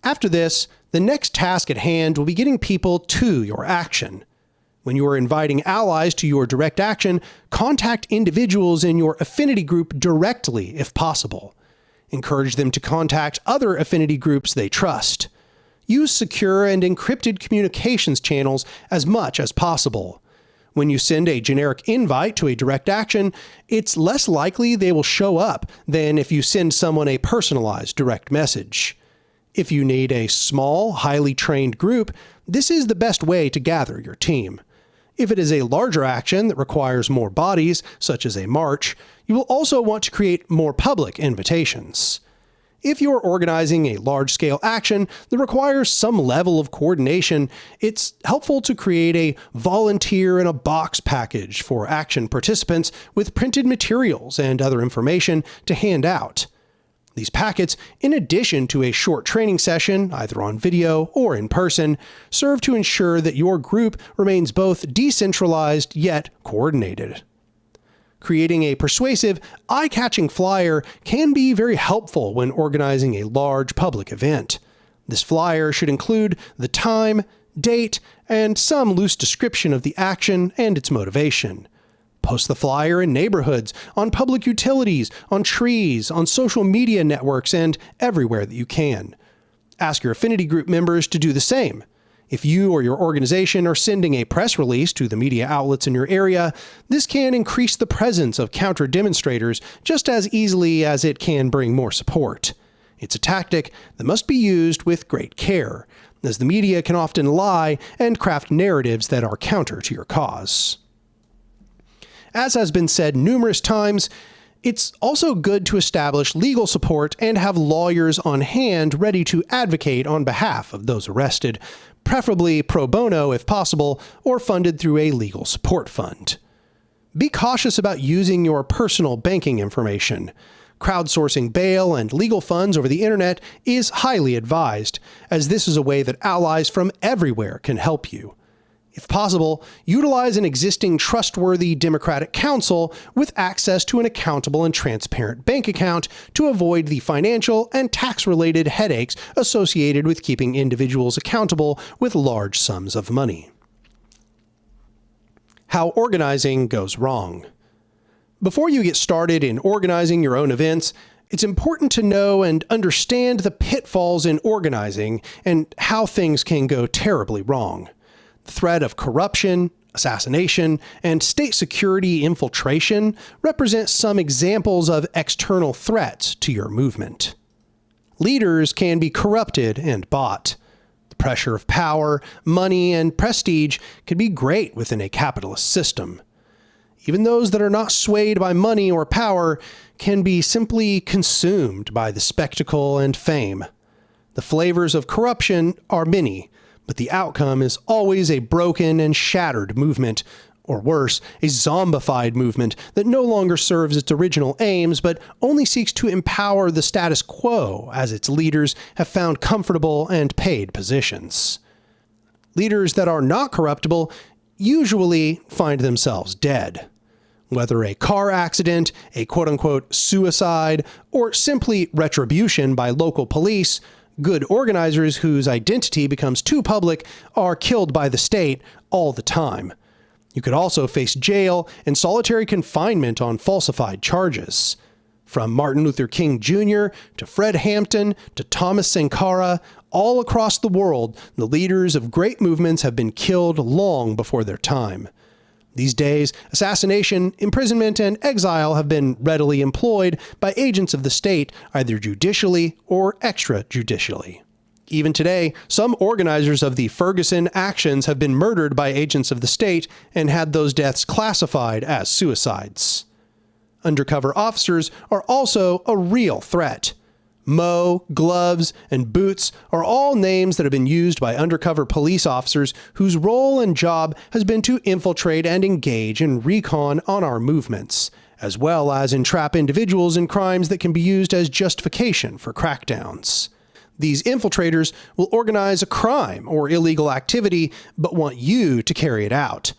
After this, the next task at hand will be getting people to your action. When you are inviting allies to your direct action, contact individuals in your affinity group directly if possible. Encourage them to contact other affinity groups they trust. Use secure and encrypted communications channels as much as possible. When you send a generic invite to a direct action, it's less likely they will show up than if you send someone a personalized direct message. If you need a small, highly trained group, this is the best way to gather your team. If it is a larger action that requires more bodies, such as a march, you will also want to create more public invitations. If you are organizing a large-scale action that requires some level of coordination, it's helpful to create a volunteer in a box package for action participants with printed materials and other information to hand out. These packets, in addition to a short training session, either on video or in person, serve to ensure that your group remains both decentralized yet coordinated. Creating a persuasive, eye-catching flyer can be very helpful when organizing a large public event. This flyer should include the time, date, and some loose description of the action and its motivation. Post the flyer in neighborhoods, on public utilities, on trees, on social media networks, and everywhere that you can. Ask your affinity group members to do the same. If you or your organization are sending a press release to the media outlets in your area, this can increase the presence of counter-demonstrators just as easily as it can bring more support. It's a tactic that must be used with great care, as the media can often lie and craft narratives that are counter to your cause. As has been said numerous times, it's also good to establish legal support and have lawyers on hand ready to advocate on behalf of those arrested, preferably pro bono if possible, or funded through a legal support fund. Be cautious about using your personal banking information. Crowdsourcing bail and legal funds over the internet is highly advised, as this is a way that allies from everywhere can help you. If possible, utilize an existing trustworthy Democratic counsel with access to an accountable and transparent bank account to avoid the financial and tax-related headaches associated with keeping individuals accountable with large sums of money. How organizing goes wrong. Before you get started in organizing your own events, it's important to know and understand the pitfalls in organizing and how things can go terribly wrong. The threat of corruption, assassination, and state security infiltration represent some examples of external threats to your movement. Leaders can be corrupted and bought. The pressure of power, money, and prestige can be great within a capitalist system. Even those that are not swayed by money or power can be simply consumed by the spectacle and fame. The flavors of corruption are many, but the outcome is always a broken and shattered movement, or worse, a zombified movement that no longer serves its original aims, but only seeks to empower the status quo as its leaders have found comfortable and paid positions. Leaders that are not corruptible usually find themselves dead. Whether a car accident, a quote-unquote suicide, or simply retribution by local police, good organizers whose identity becomes too public are killed by the state all the time. You could also face jail and solitary confinement on falsified charges. From Martin Luther King Jr. to Fred Hampton to Thomas Sankara, all across the world, the leaders of great movements have been killed long before their time. These days, assassination, imprisonment, and exile have been readily employed by agents of the state, either judicially or extrajudicially. Even today, some organizers of the Ferguson actions have been murdered by agents of the state and had those deaths classified as suicides. Undercover officers are also a real threat. Mo, Gloves, and Boots are all names that have been used by undercover police officers whose role and job has been to infiltrate and engage in recon on our movements, as well as entrap individuals in crimes that can be used as justification for crackdowns. These infiltrators will organize a crime or illegal activity, but want you to carry it out.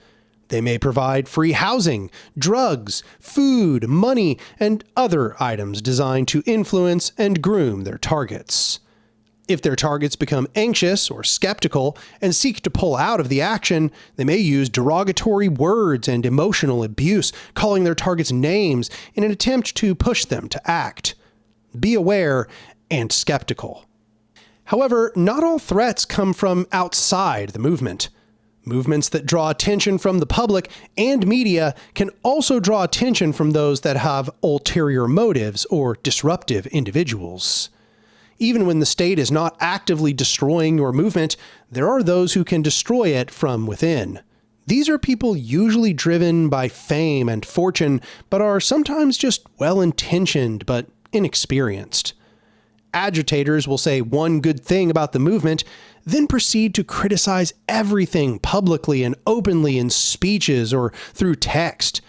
They may provide free housing, drugs, food, money, and other items designed to influence and groom their targets. If their targets become anxious or skeptical and seek to pull out of the action, they may use derogatory words and emotional abuse, calling their targets names in an attempt to push them to act. Be aware and skeptical. However, not all threats come from outside the movement. Movements that draw attention from the public and media can also draw attention from those that have ulterior motives or disruptive individuals. Even when the state is not actively destroying your movement, there are those who can destroy it from within. These are people usually driven by fame and fortune, but are sometimes just well-intentioned but inexperienced. Agitators will say one good thing about the movement, then proceed to criticize everything publicly and openly in speeches or through text.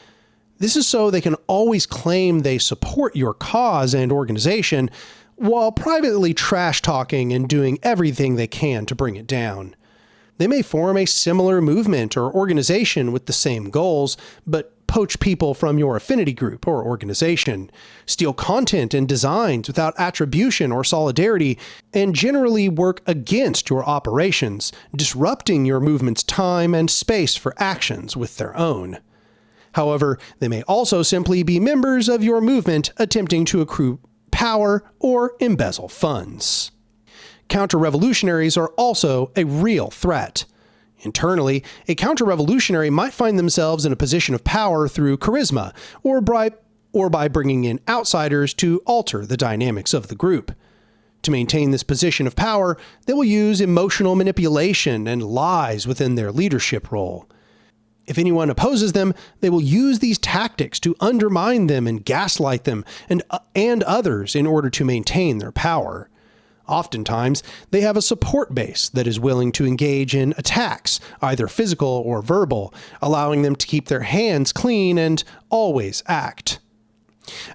This is so they can always claim they support your cause and organization, while privately trash-talking and doing everything they can to bring it down. They may form a similar movement or organization with the same goals, but poach people from your affinity group or organization, steal content and designs without attribution or solidarity, and generally work against your operations, disrupting your movement's time and space for actions with their own. However, they may also simply be members of your movement attempting to accrue power or embezzle funds. Counter-revolutionaries are also a real threat. Internally, a counter-revolutionary might find themselves in a position of power through charisma or by bringing in outsiders to alter the dynamics of the group. To maintain this position of power, they will use emotional manipulation and lies within their leadership role. If anyone opposes them, they will use these tactics to undermine them and gaslight them and others in order to maintain their power. Oftentimes, they have a support base that is willing to engage in attacks, either physical or verbal, allowing them to keep their hands clean and always act.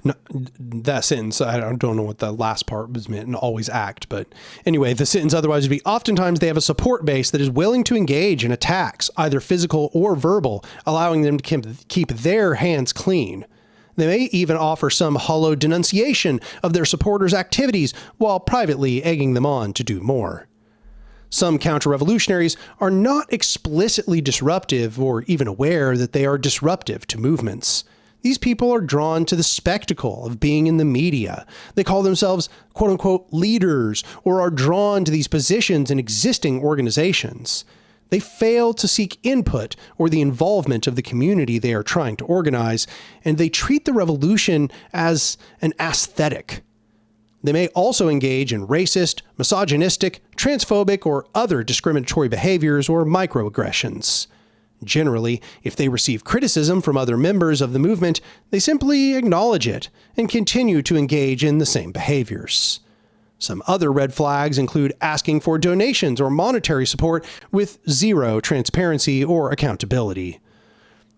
No, that sentence, I don't know what the last part was meant, and always act, but anyway, the sentence otherwise would be, oftentimes they have a support base that is willing to engage in attacks, either physical or verbal, allowing them to keep their hands clean. They may even offer some hollow denunciation of their supporters' activities while privately egging them on to do more. Some counter-revolutionaries are not explicitly disruptive or even aware that they are disruptive to movements. These people are drawn to the spectacle of being in the media. They call themselves quote-unquote leaders or are drawn to these positions in existing organizations. They fail to seek input or the involvement of the community they are trying to organize, and they treat the revolution as an aesthetic. They may also engage in racist, misogynistic, transphobic, or other discriminatory behaviors or microaggressions. Generally, if they receive criticism from other members of the movement, they simply acknowledge it and continue to engage in the same behaviors. Some other red flags include asking for donations or monetary support with zero transparency or accountability.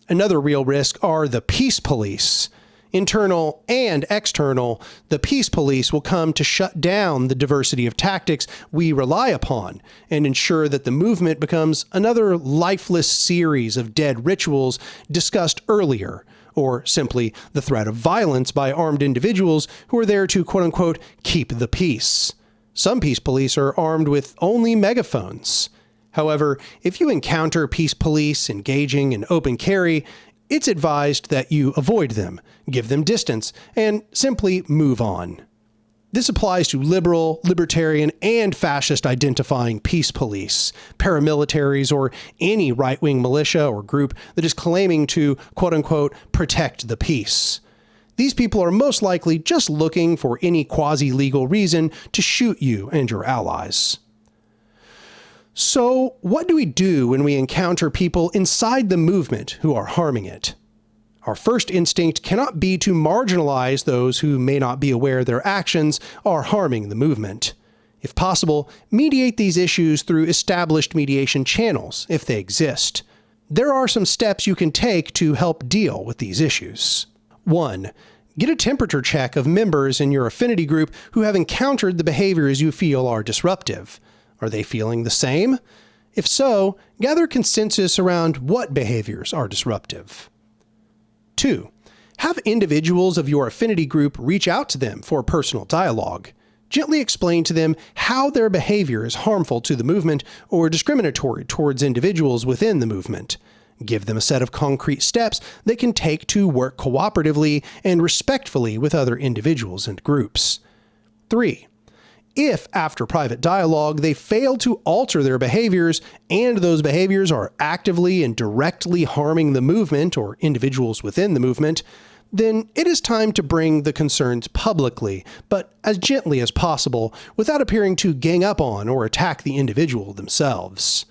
Another real risk are the peace police. Internal and external, the peace police will come to shut down the diversity of tactics we rely upon and ensure that the movement becomes another lifeless series of dead rituals discussed earlier, or simply the threat of violence by armed individuals who are there to quote-unquote keep the peace. Some peace police are armed with only megaphones. However, if you encounter peace police engaging in open carry, it's advised that you avoid them, give them distance, and simply move on. This applies to liberal, libertarian, and fascist identifying peace police, paramilitaries, or any right-wing militia or group that is claiming to, quote-unquote, protect the peace. These people are most likely just looking for any quasi-legal reason to shoot you and your allies. So, what do we do when we encounter people inside the movement who are harming it? Our first instinct cannot be to marginalize those who may not be aware their actions are harming the movement. If possible, mediate these issues through established mediation channels, if they exist. There are some steps you can take to help deal with these issues. 1. Get a temperature check of members in your affinity group who have encountered the behaviors you feel are disruptive. Are they feeling the same? If so, gather consensus around what behaviors are disruptive. 2. Have individuals of your affinity group reach out to them for personal dialogue. Gently explain to them how their behavior is harmful to the movement or discriminatory towards individuals within the movement. Give them a set of concrete steps they can take to work cooperatively and respectfully with other individuals and groups. 3. If, after private dialogue, they fail to alter their behaviors, and those behaviors are actively and directly harming the movement or individuals within the movement, then it is time to bring the concerns publicly, but as gently as possible, without appearing to gang up on or attack the individual themselves.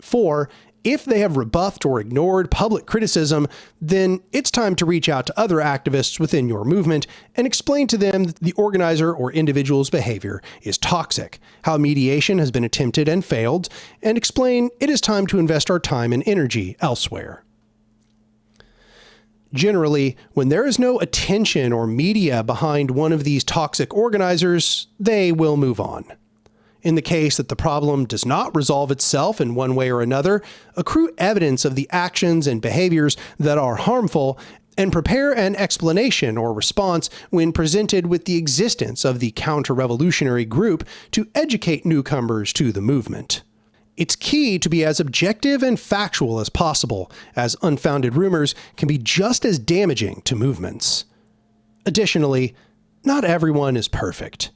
4. If they have rebuffed or ignored public criticism, then it's time to reach out to other activists within your movement and explain to them that the organizer or individual's behavior is toxic, how mediation has been attempted and failed, and explain it is time to invest our time and energy elsewhere. Generally, when there is no attention or media behind one of these toxic organizers, they will move on. In the case that the problem does not resolve itself in one way or another, accrue evidence of the actions and behaviors that are harmful and prepare an explanation or response when presented with the existence of the counter-revolutionary group to educate newcomers to the movement. It's key to be as objective and factual as possible, as unfounded rumors can be just as damaging to movements. Additionally, not everyone is perfect.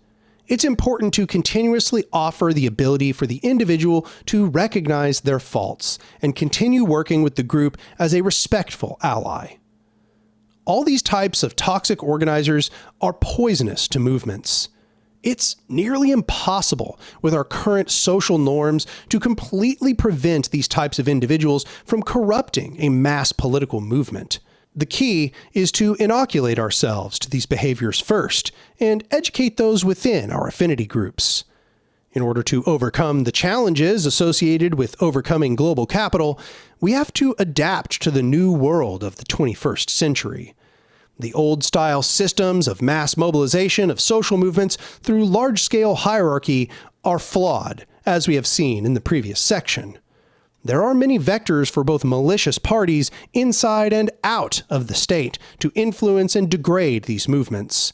it's important to continuously offer the ability for the individual to recognize their faults and continue working with the group as a respectful ally. All these types of toxic organizers are poisonous to movements. It's nearly impossible with our current social norms to completely prevent these types of individuals from corrupting a mass political movement. The key is to inoculate ourselves to these behaviors first and educate those within our affinity groups. In order to overcome the challenges associated with overcoming global capital, we have to adapt to the new world of the 21st century. The old-style systems of mass mobilization of social movements through large-scale hierarchy are flawed, as we have seen in the previous section. There are many vectors for both malicious parties inside and out of the state to influence and degrade these movements.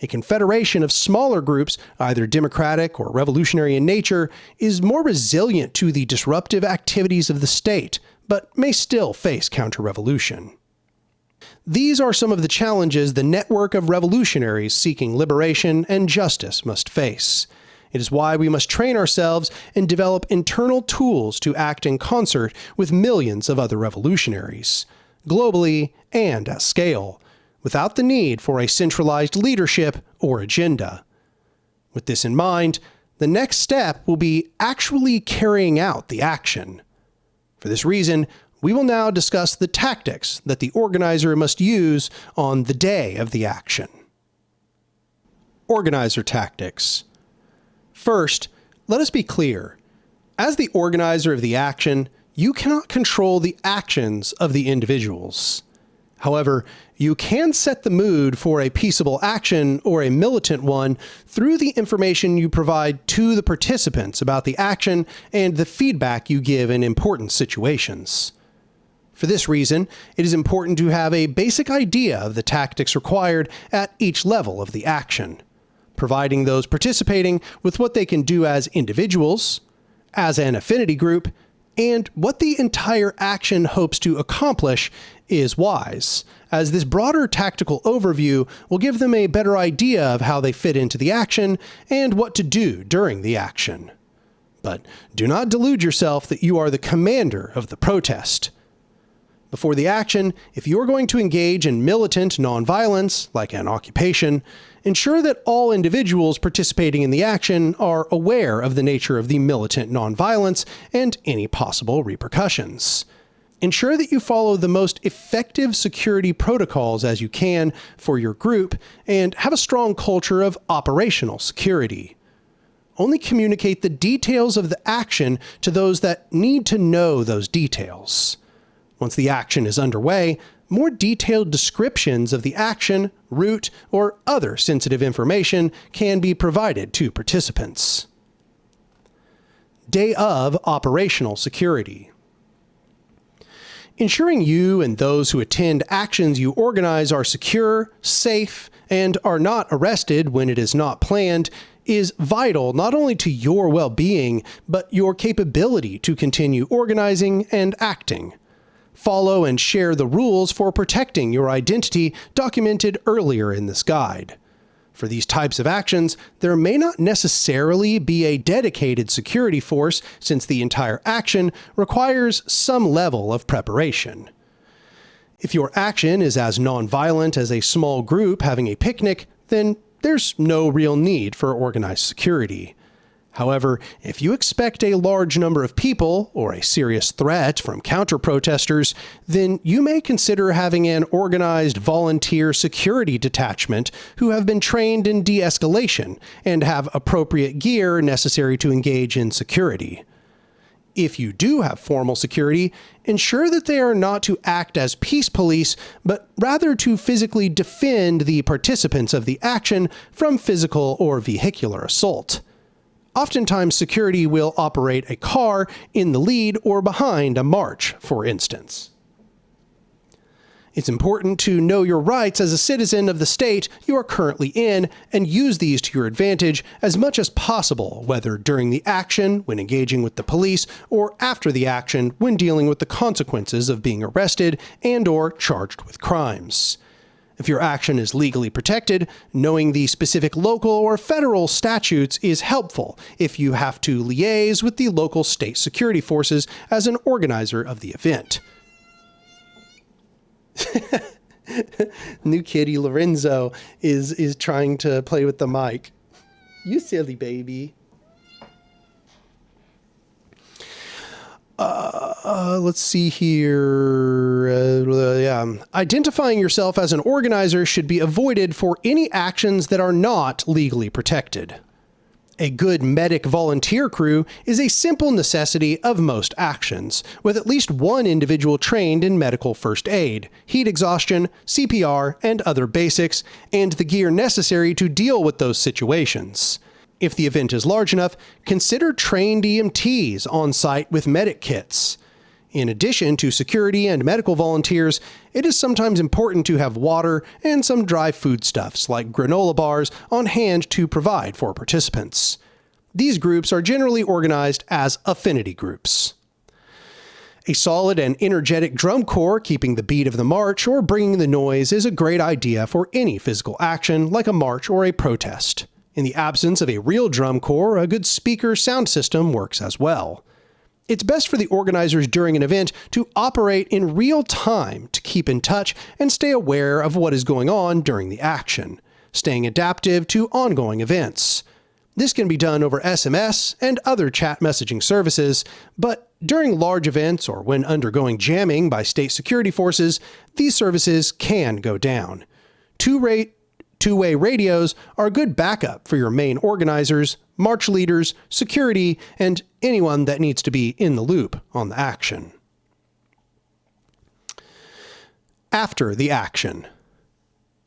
A confederation of smaller groups, either democratic or revolutionary in nature, is more resilient to the disruptive activities of the state, but may still face counter-revolution. These are some of the challenges the network of revolutionaries seeking liberation and justice must face. It is why we must train ourselves and develop internal tools to act in concert with millions of other revolutionaries, globally and at scale, without the need for a centralized leadership or agenda. With this in mind, the next step will be actually carrying out the action. For this reason, we will now discuss the tactics that the organizer must use on the day of the action. Organizer tactics. First, let us be clear. As the organizer of the action, you cannot control the actions of the individuals. However, you can set the mood for a peaceable action or a militant one through the information you provide to the participants about the action and the feedback you give in important situations. For this reason, it is important to have a basic idea of the tactics required at each level of the action, providing those participating with what they can do as individuals, as an affinity group, and what the entire action hopes to accomplish is wise, as this broader tactical overview will give them a better idea of how they fit into the action and what to do during the action. But do not delude yourself that you are the commander of the protest. Before the action, if you are going to engage in militant nonviolence, like an occupation, ensure that all individuals participating in the action are aware of the nature of the militant nonviolence and any possible repercussions. Ensure that you follow the most effective security protocols as you can for your group, and have a strong culture of operational security. Only communicate the details of the action to those that need to know those details. Once the action is underway, more detailed descriptions of the action, route, or other sensitive information can be provided to participants. Day of operational security. Ensuring you and those who attend actions you organize are secure, safe, and are not arrested when it is not planned is vital not only to your well-being, but your capability to continue organizing and acting. Follow and share the rules for protecting your identity documented earlier in this guide. For these types of actions, there may not necessarily be a dedicated security force since the entire action requires some level of preparation. If your action is as nonviolent as a small group having a picnic, then there's no real need for organized security. However, if you expect a large number of people or a serious threat from counter-protesters, then you may consider having an organized volunteer security detachment who have been trained in de-escalation and have appropriate gear necessary to engage in security. If you do have formal security, ensure that they are not to act as peace police, but rather to physically defend the participants of the action from physical or vehicular assault. Oftentimes, security will operate a car in the lead or behind a march, for instance. It's important to know your rights as a citizen of the state you are currently in and use these to your advantage as much as possible, whether during the action, when engaging with the police, or after the action, when dealing with the consequences of being arrested and/or charged with crimes. If your action is legally protected, knowing the specific local or federal statutes is helpful if you have to liaise with the local state security forces as an organizer of the event. New kitty Lorenzo is trying to play with the mic. You silly baby. Let's see here. Identifying yourself as an organizer should be avoided for any actions that are not legally protected. A good medic volunteer crew is a simple necessity of most actions, with at least one individual trained in medical first aid, heat exhaustion, CPR, and other basics, and the gear necessary to deal with those situations. If the event is large enough, consider trained EMTs on site with medic kits. In addition to security and medical volunteers, it is sometimes important to have water and some dry foodstuffs like granola bars on hand to provide for participants. These groups are generally organized as affinity groups. A solid and energetic drum corps keeping the beat of the march or bringing the noise is a great idea for any physical action like a march or a protest. In the absence of a real drum corps, a good speaker sound system works as well. It's best for the organizers during an event to operate in real time to keep in touch and stay aware of what is going on during the action, staying adaptive to ongoing events. This can be done over SMS and other chat messaging services, but during large events or when undergoing jamming by state security forces, these services can go down. Two-way radios are a good backup for your main organizers, march leaders, security, and anyone that needs to be in the loop on the action. After the action.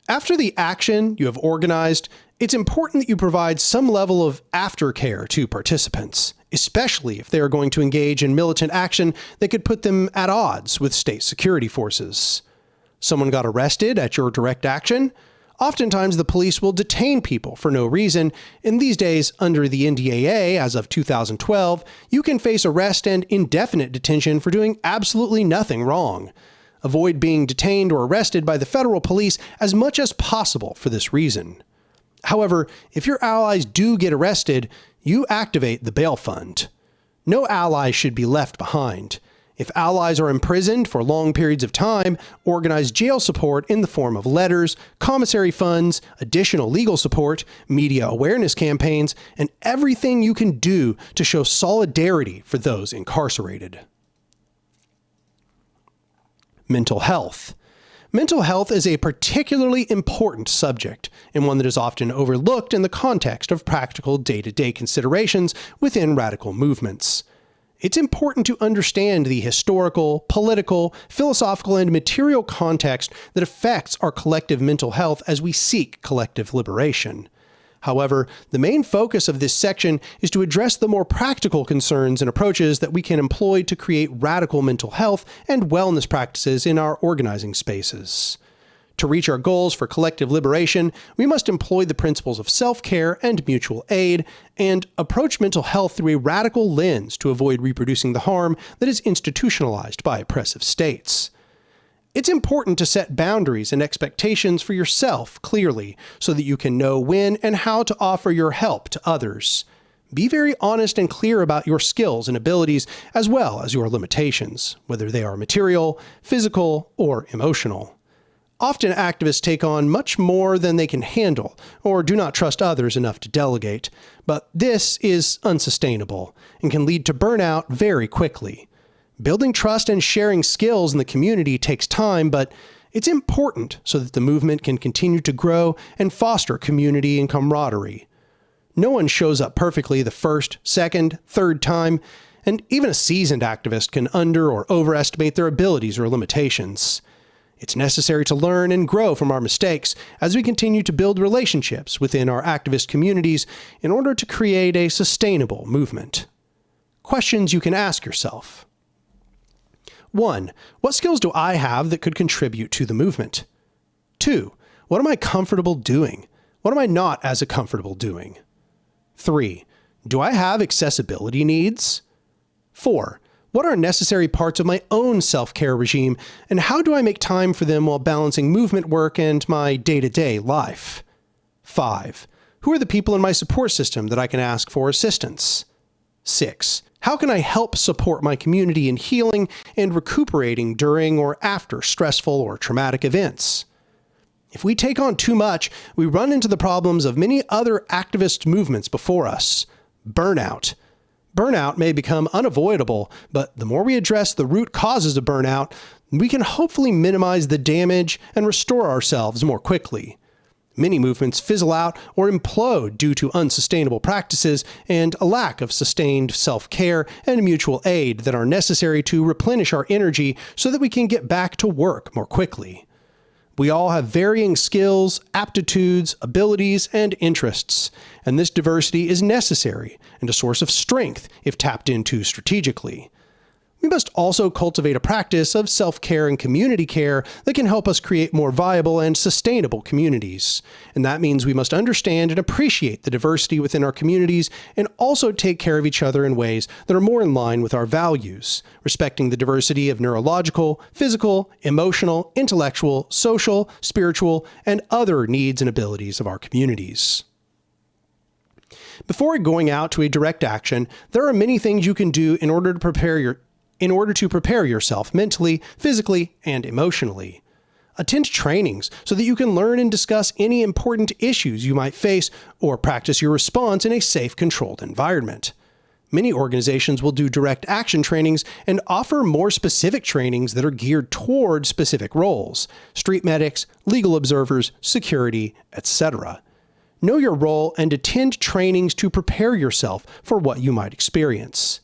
After the action you have organized, it's important that you provide some level of aftercare to participants, especially if they are going to engage in militant action that could put them at odds with state security forces. Someone got arrested at your direct action? Oftentimes, the police will detain people for no reason, and these days, under the NDAA as of 2012, you can face arrest and indefinite detention for doing absolutely nothing wrong. Avoid being detained or arrested by the federal police as much as possible for this reason. However, if your allies do get arrested, you activate the bail fund. No ally should be left behind. If allies are imprisoned for long periods of time, organize jail support in the form of letters, commissary funds, additional legal support, media awareness campaigns, and everything you can do to show solidarity for those incarcerated. Mental health. Mental health is a particularly important subject, and one that is often overlooked in the context of practical day-to-day considerations within radical movements. It's important to understand the historical, political, philosophical, and material context that affects our collective mental health as we seek collective liberation. However, the main focus of this section is to address the more practical concerns and approaches that we can employ to create radical mental health and wellness practices in our organizing spaces. To reach our goals for collective liberation, we must employ the principles of self-care and mutual aid, and approach mental health through a radical lens to avoid reproducing the harm that is institutionalized by oppressive states. It's important to set boundaries and expectations for yourself clearly so that you can know when and how to offer your help to others. Be very honest and clear about your skills and abilities as well as your limitations, whether they are material, physical, or emotional. Often activists take on much more than they can handle, or do not trust others enough to delegate, but this is unsustainable and can lead to burnout very quickly. Building trust and sharing skills in the community takes time, but it's important so that the movement can continue to grow and foster community and camaraderie. No one shows up perfectly the first, second, third time, and even a seasoned activist can under or overestimate their abilities or limitations. It's necessary to learn and grow from our mistakes as we continue to build relationships within our activist communities in order to create a sustainable movement. Questions you can ask yourself. 1. What skills do I have that could contribute to the movement? 2. What am I comfortable doing? What am I not as comfortable doing? 3. Do I have accessibility needs? 4. What are necessary parts of my own self-care regime, and how do I make time for them while balancing movement work and my day-to-day life? 5. Who are the people in my support system that I can ask for assistance? 6. How can I help support my community in healing and recuperating during or after stressful or traumatic events? If we take on too much, we run into the problems of many other activist movements before us. Burnout. Burnout may become unavoidable, but the more we address the root causes of burnout, we can hopefully minimize the damage and restore ourselves more quickly. Many movements fizzle out or implode due to unsustainable practices and a lack of sustained self-care and mutual aid that are necessary to replenish our energy so that we can get back to work more quickly. We all have varying skills, aptitudes, abilities, and interests, and this diversity is necessary and a source of strength if tapped into strategically. We must also cultivate a practice of self-care and community care that can help us create more viable and sustainable communities. And that means we must understand and appreciate the diversity within our communities and also take care of each other in ways that are more in line with our values, respecting the diversity of neurological, physical, emotional, intellectual, social, spiritual, and other needs and abilities of our communities. Before going out to a direct action, there are many things you can do in order to prepare yourself mentally, physically, and emotionally. Attend trainings so that you can learn and discuss any important issues you might face or practice your response in a safe, controlled environment. Many organizations will do direct action trainings and offer more specific trainings that are geared toward specific roles: street medics, legal observers, security, etc. Know your role and attend trainings to prepare yourself for what you might experience.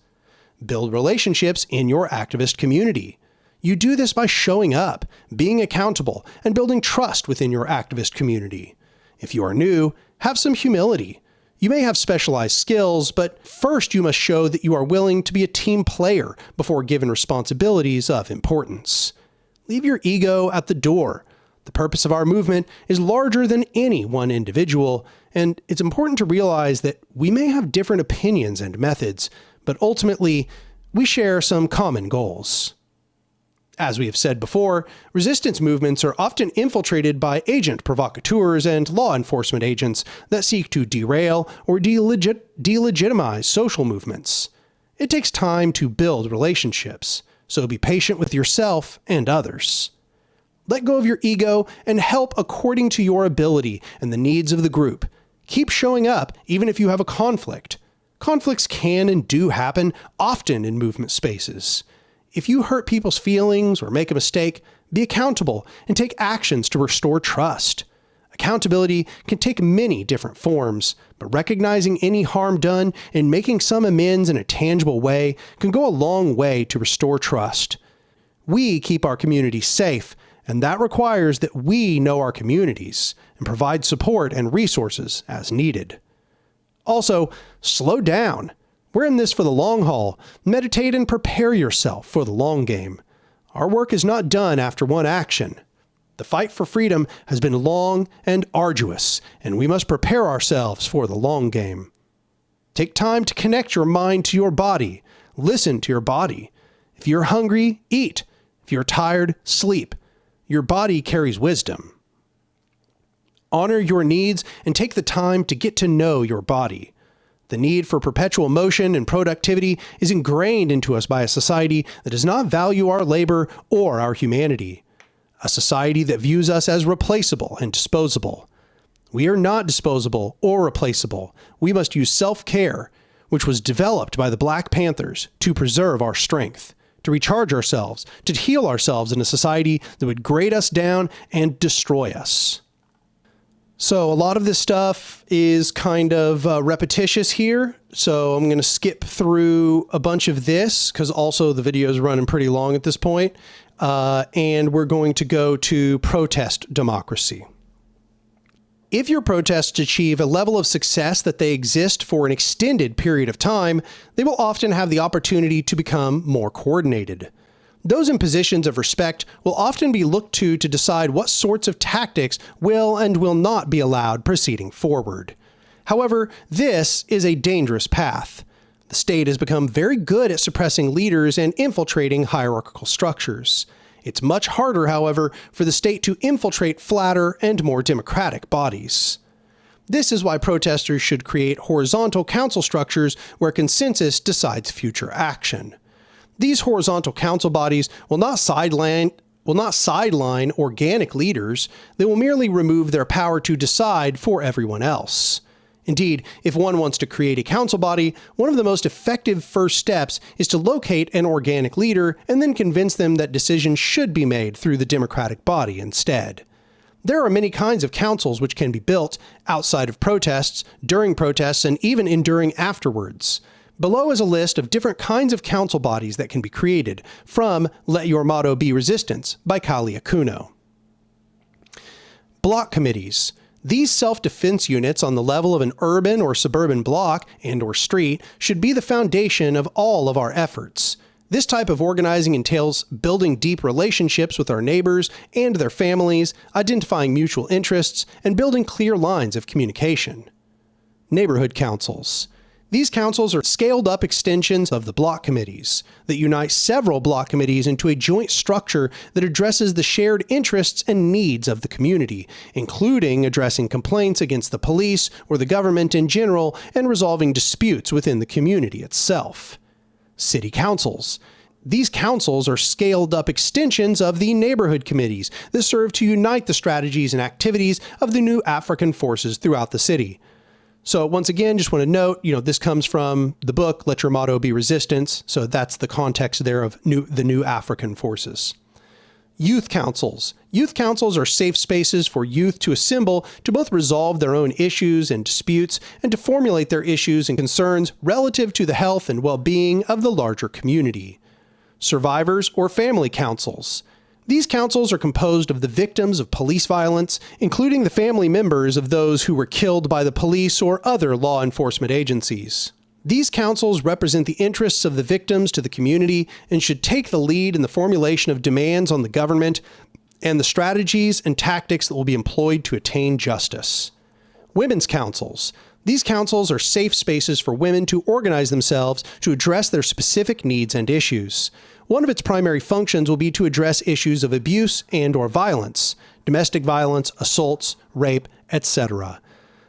Build relationships in your activist community. You do this by showing up, being accountable, and building trust within your activist community. If you are new, have some humility. You may have specialized skills, but first you must show that you are willing to be a team player before given responsibilities of importance. Leave your ego at the door. The purpose of our movement is larger than any one individual, and it's important to realize that we may have different opinions and methods, but ultimately, we share some common goals. As we have said before, resistance movements are often infiltrated by agent provocateurs and law enforcement agents that seek to derail or delegitimize social movements. It takes time to build relationships, so be patient with yourself and others. Let go of your ego and help according to your ability and the needs of the group. Keep showing up even if you have a conflict. Conflicts can and do happen often in movement spaces. If you hurt people's feelings or make a mistake, be accountable and take actions to restore trust. Accountability can take many different forms, but recognizing any harm done and making some amends in a tangible way can go a long way to restore trust. We keep our community safe, and that requires that we know our communities and provide support and resources as needed. Also, slow down. We're in this for the long haul. Meditate and prepare yourself for the long game. Our work is not done after one action. The fight for freedom has been long and arduous, and we must prepare ourselves for the long game. Take time to connect your mind to your body. Listen to your body. If you're hungry, eat. If you're tired, sleep. Your body carries wisdom. Honor your needs and take the time to get to know your body. The need for perpetual motion and productivity is ingrained into us by a society that does not value our labor or our humanity. A society that views us as replaceable and disposable. We are not disposable or replaceable. We must use self-care, which was developed by the Black Panthers, to preserve our strength, to recharge ourselves, to heal ourselves in a society that would grade us down and destroy us. So a lot of this stuff is kind of repetitious here, so I'm going to skip through a bunch of this because also the video is running pretty long at this point, and we're going to go to protest democracy. If your protests achieve a level of success that they exist for an extended period of time, they will often have the opportunity to become more coordinated. Those in positions of respect will often be looked to decide what sorts of tactics will and will not be allowed proceeding forward. However, this is a dangerous path. The state has become very good at suppressing leaders and infiltrating hierarchical structures. It's much harder, however, for the state to infiltrate flatter and more democratic bodies. This is why protesters should create horizontal council structures where consensus decides future action. These horizontal council bodies will not sideline organic leaders. They will merely remove their power to decide for everyone else. Indeed, if one wants to create a council body, one of the most effective first steps is to locate an organic leader and then convince them that decisions should be made through the democratic body instead. There are many kinds of councils which can be built outside of protests, during protests, and even enduring afterwards. Below is a list of different kinds of council bodies that can be created from Let Your Motto Be Resistance by Kali Akuno. Block committees. These self-defense units on the level of an urban or suburban block and/or street should be the foundation of all of our efforts. This type of organizing entails building deep relationships with our neighbors and their families, identifying mutual interests, and building clear lines of communication. Neighborhood councils. These councils are scaled-up extensions of the block committees that unite several block committees into a joint structure that addresses the shared interests and needs of the community, including addressing complaints against the police or the government in general and resolving disputes within the community itself. City councils. These councils are scaled-up extensions of the neighborhood committees that serve to unite the strategies and activities of the new African forces throughout the city. So once again, just want to note, this comes from the book, Let Your Motto Be Resistance. So that's the context there of the new African forces. Youth councils. Youth councils are safe spaces for youth to assemble to both resolve their own issues and disputes and to formulate their issues and concerns relative to the health and well-being of the larger community. Survivors or family councils. These councils are composed of the victims of police violence, including the family members of those who were killed by the police or other law enforcement agencies. These councils represent the interests of the victims to the community and should take the lead in the formulation of demands on the government and the strategies and tactics that will be employed to attain justice. Women's councils. These councils are safe spaces for women to organize themselves to address their specific needs and issues. One of its primary functions will be to address issues of abuse and/or violence, domestic violence, assaults, rape, etc.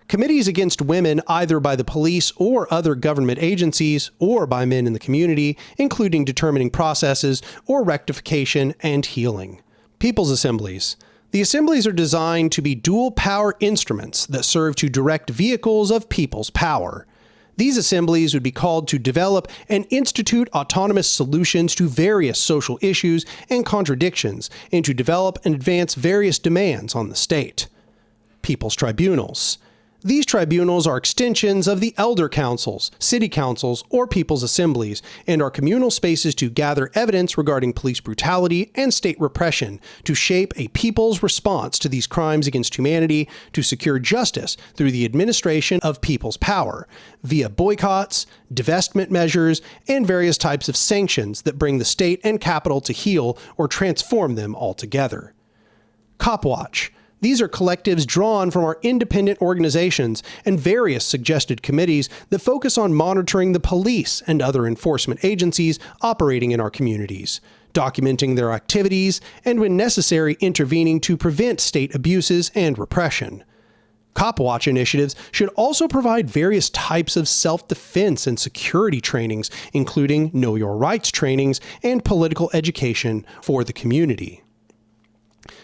Committees against women either by the police or other government agencies or by men in the community, including determining processes or rectification and healing. People's assemblies. The assemblies are designed to be dual power instruments that serve to direct vehicles of people's power. These assemblies would be called to develop and institute autonomous solutions to various social issues and contradictions, and to develop and advance various demands on the state. People's tribunals. These tribunals are extensions of the elder councils, city councils, or people's assemblies, and are communal spaces to gather evidence regarding police brutality and state repression, to shape a people's response to these crimes against humanity, to secure justice through the administration of people's power, via boycotts, divestment measures, and various types of sanctions that bring the state and capital to heel or transform them altogether. Copwatch. These are collectives drawn from our independent organizations and various suggested committees that focus on monitoring the police and other enforcement agencies operating in our communities, documenting their activities, and when necessary, intervening to prevent state abuses and repression. Copwatch initiatives should also provide various types of self-defense and security trainings, including Know Your Rights trainings and political education for the community.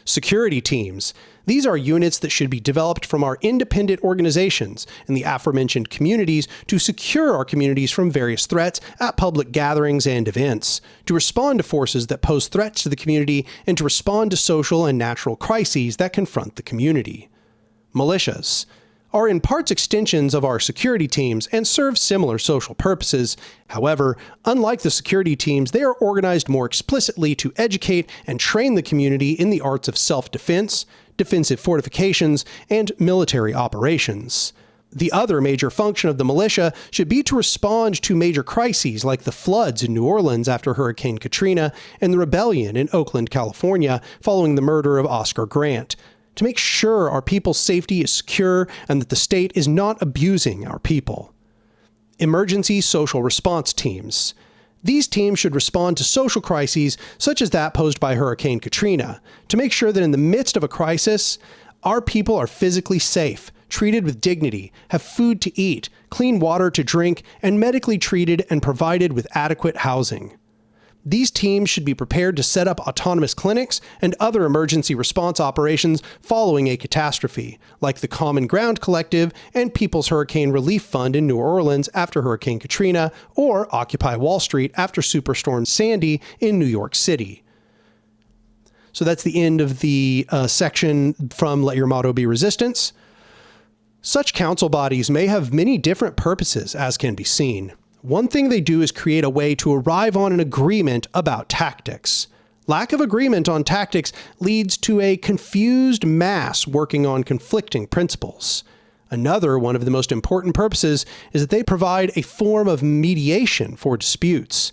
Security teams. These are units that should be developed from our independent organizations and the aforementioned communities to secure our communities from various threats at public gatherings and events, to respond to forces that pose threats to the community, and to respond to social and natural crises that confront the community. Militias are in parts extensions of our security teams and serve similar social purposes. However, unlike the security teams, they are organized more explicitly to educate and train the community in the arts of self-defense, defensive fortifications, and military operations. The other major function of the militia should be to respond to major crises like the floods in New Orleans after Hurricane Katrina and the rebellion in Oakland, California following the murder of Oscar Grant, to make sure our people's safety is secure and that the state is not abusing our people. Emergency social response teams. These teams should respond to social crises such as that posed by Hurricane Katrina to make sure that in the midst of a crisis, our people are physically safe, treated with dignity, have food to eat, clean water to drink, and medically treated and provided with adequate housing. These teams should be prepared to set up autonomous clinics and other emergency response operations following a catastrophe, like the Common Ground Collective and People's Hurricane Relief Fund in New Orleans after Hurricane Katrina, or Occupy Wall Street after Superstorm Sandy in New York City. So that's the end of the section from Let Your Motto Be Resistance. Such council bodies may have many different purposes, as can be seen. One thing they do is create a way to arrive on an agreement about tactics. Lack of agreement on tactics leads to a confused mass working on conflicting principles. Another one of the most important purposes is that they provide a form of mediation for disputes.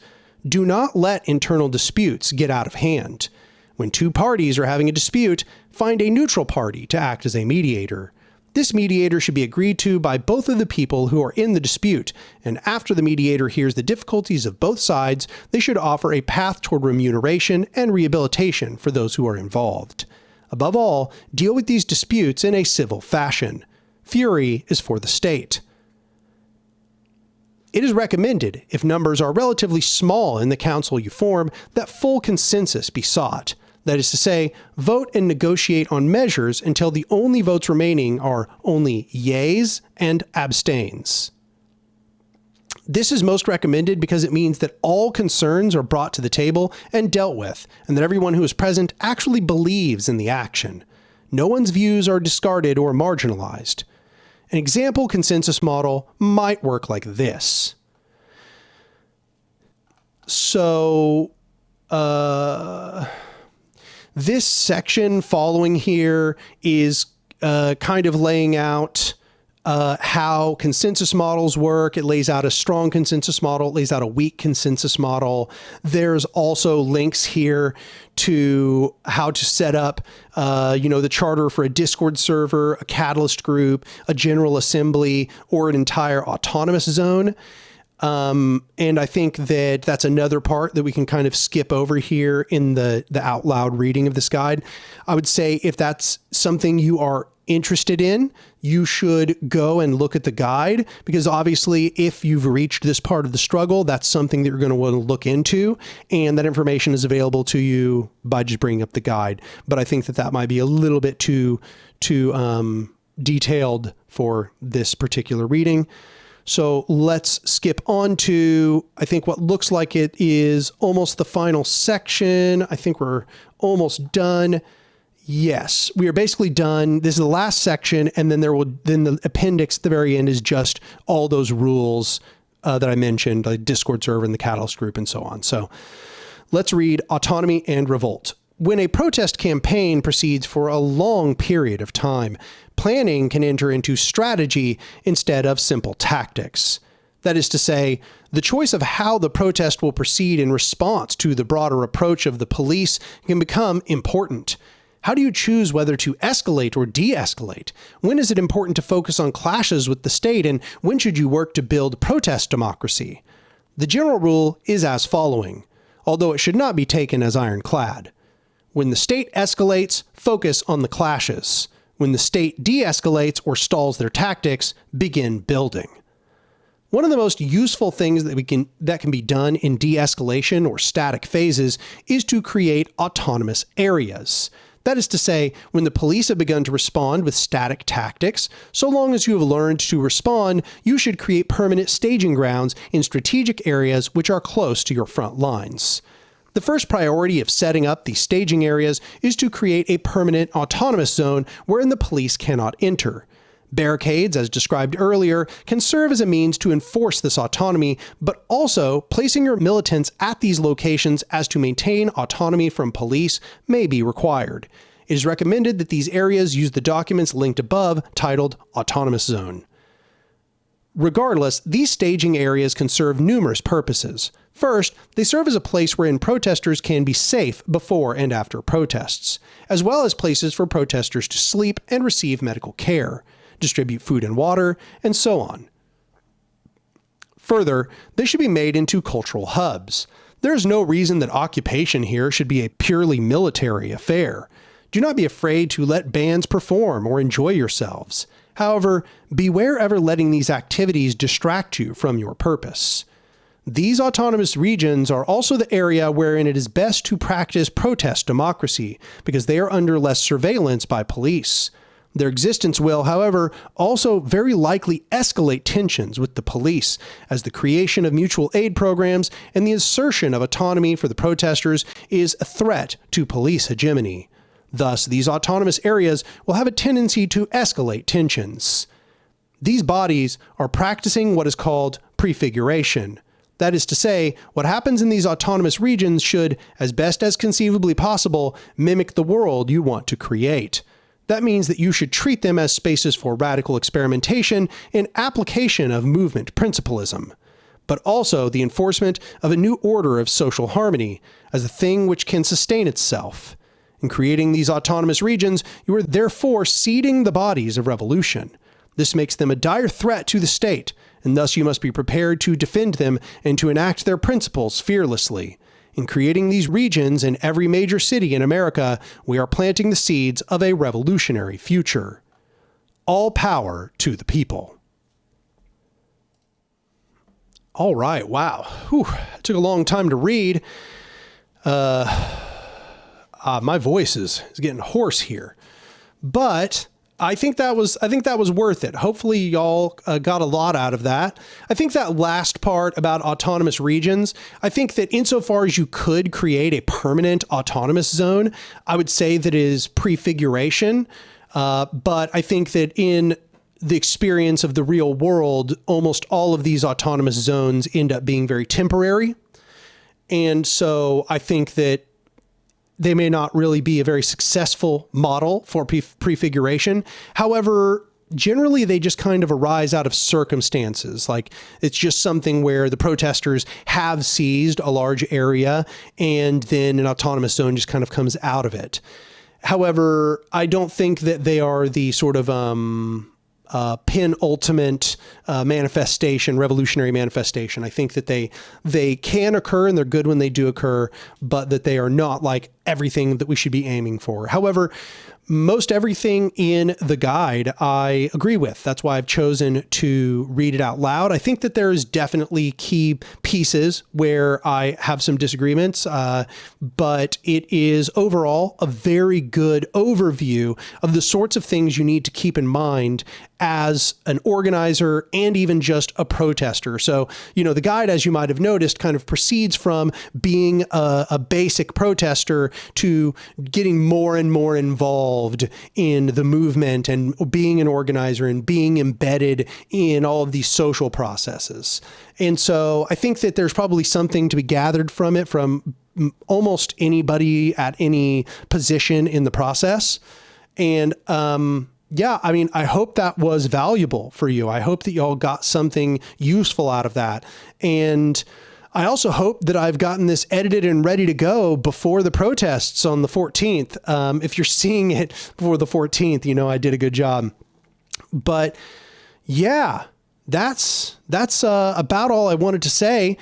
Do not let internal disputes get out of hand. When two parties are having a dispute, find a neutral party to act as a mediator. This mediator should be agreed to by both of the people who are in the dispute, and after the mediator hears the difficulties of both sides, they should offer a path toward remuneration and rehabilitation for those who are involved. Above all, deal with these disputes in a civil fashion. Fury is for the state. It is recommended, if numbers are relatively small in the council you form, that full consensus be sought. That is to say, vote and negotiate on measures until the only votes remaining are only yeas and abstains. This is most recommended because it means that all concerns are brought to the table and dealt with, and that everyone who is present actually believes in the action. No one's views are discarded or marginalized. An example consensus model might work like this. So, this section following here is kind of laying out how consensus models work. It lays out a strong consensus model. It lays out a weak consensus model. There's also links here to how to set up, the charter for a Discord server, a catalyst group, a general assembly, or an entire autonomous zone. And I think that that's another part that we can kind of skip over here in the out loud reading of this guide. I would say if that's something you are interested in, you should go and look at the guide, because obviously if you've reached this part of the struggle, that's something that you're going to want to look into, and that information is available to you by just bringing up the guide. But I think that that might be a little bit too detailed for this particular reading. So let's skip on to, I think, what looks like it is almost the final section. I think we're almost done. Yes, we are basically done. This is the last section, and then then the appendix at the very end is just all those rules that I mentioned, like Discord server and the Catalyst group and so on. So let's read Autonomy and Revolt. When a protest campaign proceeds for a long period of time, planning can enter into strategy instead of simple tactics. That is to say, the choice of how the protest will proceed in response to the broader approach of the police can become important. How do you choose whether to escalate or de-escalate? When is it important to focus on clashes with the state, and when should you work to build protest democracy? The general rule is as following, although it should not be taken as ironclad. When the state escalates, focus on the clashes. When the state de-escalates or stalls their tactics, begin building. One of the most useful things that can be done in de-escalation or static phases is to create autonomous areas. That is to say, when the police have begun to respond with static tactics, so long as you have learned to respond, you should create permanent staging grounds in strategic areas which are close to your front lines. The first priority of setting up these staging areas is to create a permanent autonomous zone wherein the police cannot enter. Barricades, as described earlier, can serve as a means to enforce this autonomy, but also placing your militants at these locations as to maintain autonomy from police may be required. It is recommended that these areas use the documents linked above titled Autonomous Zone. Regardless, these staging areas can serve numerous purposes. First, they serve as a place wherein protesters can be safe before and after protests, as well as places for protesters to sleep and receive medical care, distribute food and water, and so on. Further, they should be made into cultural hubs. There is no reason that occupation here should be a purely military affair. Do not be afraid to let bands perform or enjoy yourselves. However, beware ever letting these activities distract you from your purpose. These autonomous regions are also the area wherein it is best to practice protest democracy, because they are under less surveillance by police. Their existence will, however, also very likely escalate tensions with the police, as the creation of mutual aid programs and the assertion of autonomy for the protesters is a threat to police hegemony. Thus, these autonomous areas will have a tendency to escalate tensions. These bodies are practicing what is called prefiguration. That is to say, what happens in these autonomous regions should, as best as conceivably possible, mimic the world you want to create. That means that you should treat them as spaces for radical experimentation and application of movement principlism, but also the enforcement of a new order of social harmony as a thing which can sustain itself. In creating these autonomous regions, you are therefore seeding the bodies of revolution. This makes them a dire threat to the state, and thus you must be prepared to defend them and to enact their principles fearlessly. In creating these regions in every major city in America, we are planting the seeds of a revolutionary future. All power to the people. All right, wow. Whew, it took a long time to read. My voice is getting hoarse here, but I think that was worth it. Hopefully y'all got a lot out of that. I think that last part about autonomous regions, I think that insofar as you could create a permanent autonomous zone, I would say that is prefiguration. But I think that in the experience of the real world, almost all of these autonomous zones end up being very temporary. And so I think that they may not really be a very successful model for prefiguration. However, generally they just kind of arise out of circumstances. Like it's just something where the protesters have seized a large area and then an autonomous zone just kind of comes out of it. However, I don't think that they are the sort of penultimate manifestation, revolutionary manifestation. I think that they can occur and they're good when they do occur, but that they are not like everything that we should be aiming for. However, most everything in the guide I agree with. That's why I've chosen to read it out loud. I think that there's definitely key pieces where I have some disagreements, but it is overall a very good overview of the sorts of things you need to keep in mind as an organizer and even just a protester. So, the guide, as you might have noticed, kind of proceeds from being a basic protester to getting more and more involved in the movement and being an organizer and being embedded in all of these social processes. And so I think that there's probably something to be gathered from it from almost anybody at any position in the process. And, I hope that was valuable for you. I hope that y'all got something useful out of that. And I also hope that I've gotten this edited and ready to go before the protests on the 14th. If you're seeing it before the 14th, I did a good job. But yeah, that's about all I wanted to say.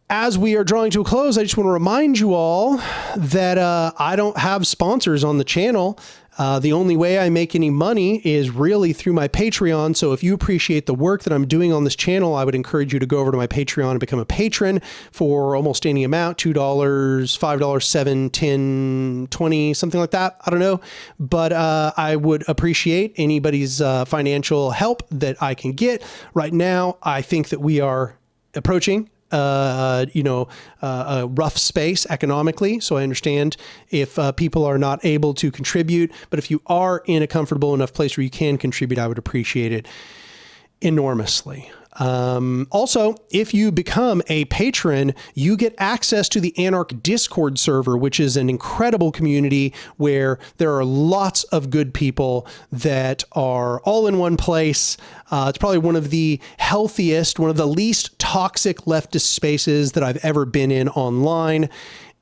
As we are drawing to a close, I just want to remind you all that I don't have sponsors on the channel. The only way I make any money is really through my Patreon. So if you appreciate the work that I'm doing on this channel, I would encourage you to go over to my Patreon and become a patron for almost any amount, $2, $5, $7, $10, $20, something like that. I don't know. But I would appreciate anybody's financial help that I can get. Right now, I think that we are approaching a rough space economically. So I understand if people are not able to contribute, but if you are in a comfortable enough place where you can contribute, I would appreciate it enormously. Also, if you become a patron, you get access to the Anark Discord server, which is an incredible community where there are lots of good people that are all in one place. It's probably one of the healthiest, one of the least toxic leftist spaces that I've ever been in online.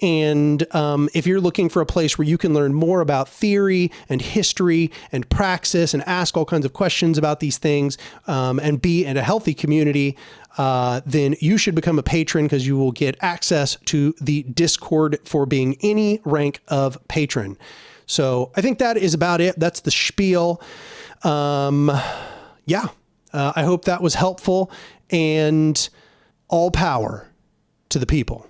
And if you're looking for a place where you can learn more about theory and history and praxis and ask all kinds of questions about these things and be in a healthy community, then you should become a patron because you will get access to the Discord for being any rank of patron. So I think that is about it. That's the spiel. Yeah. I hope that was helpful, and all power to the people.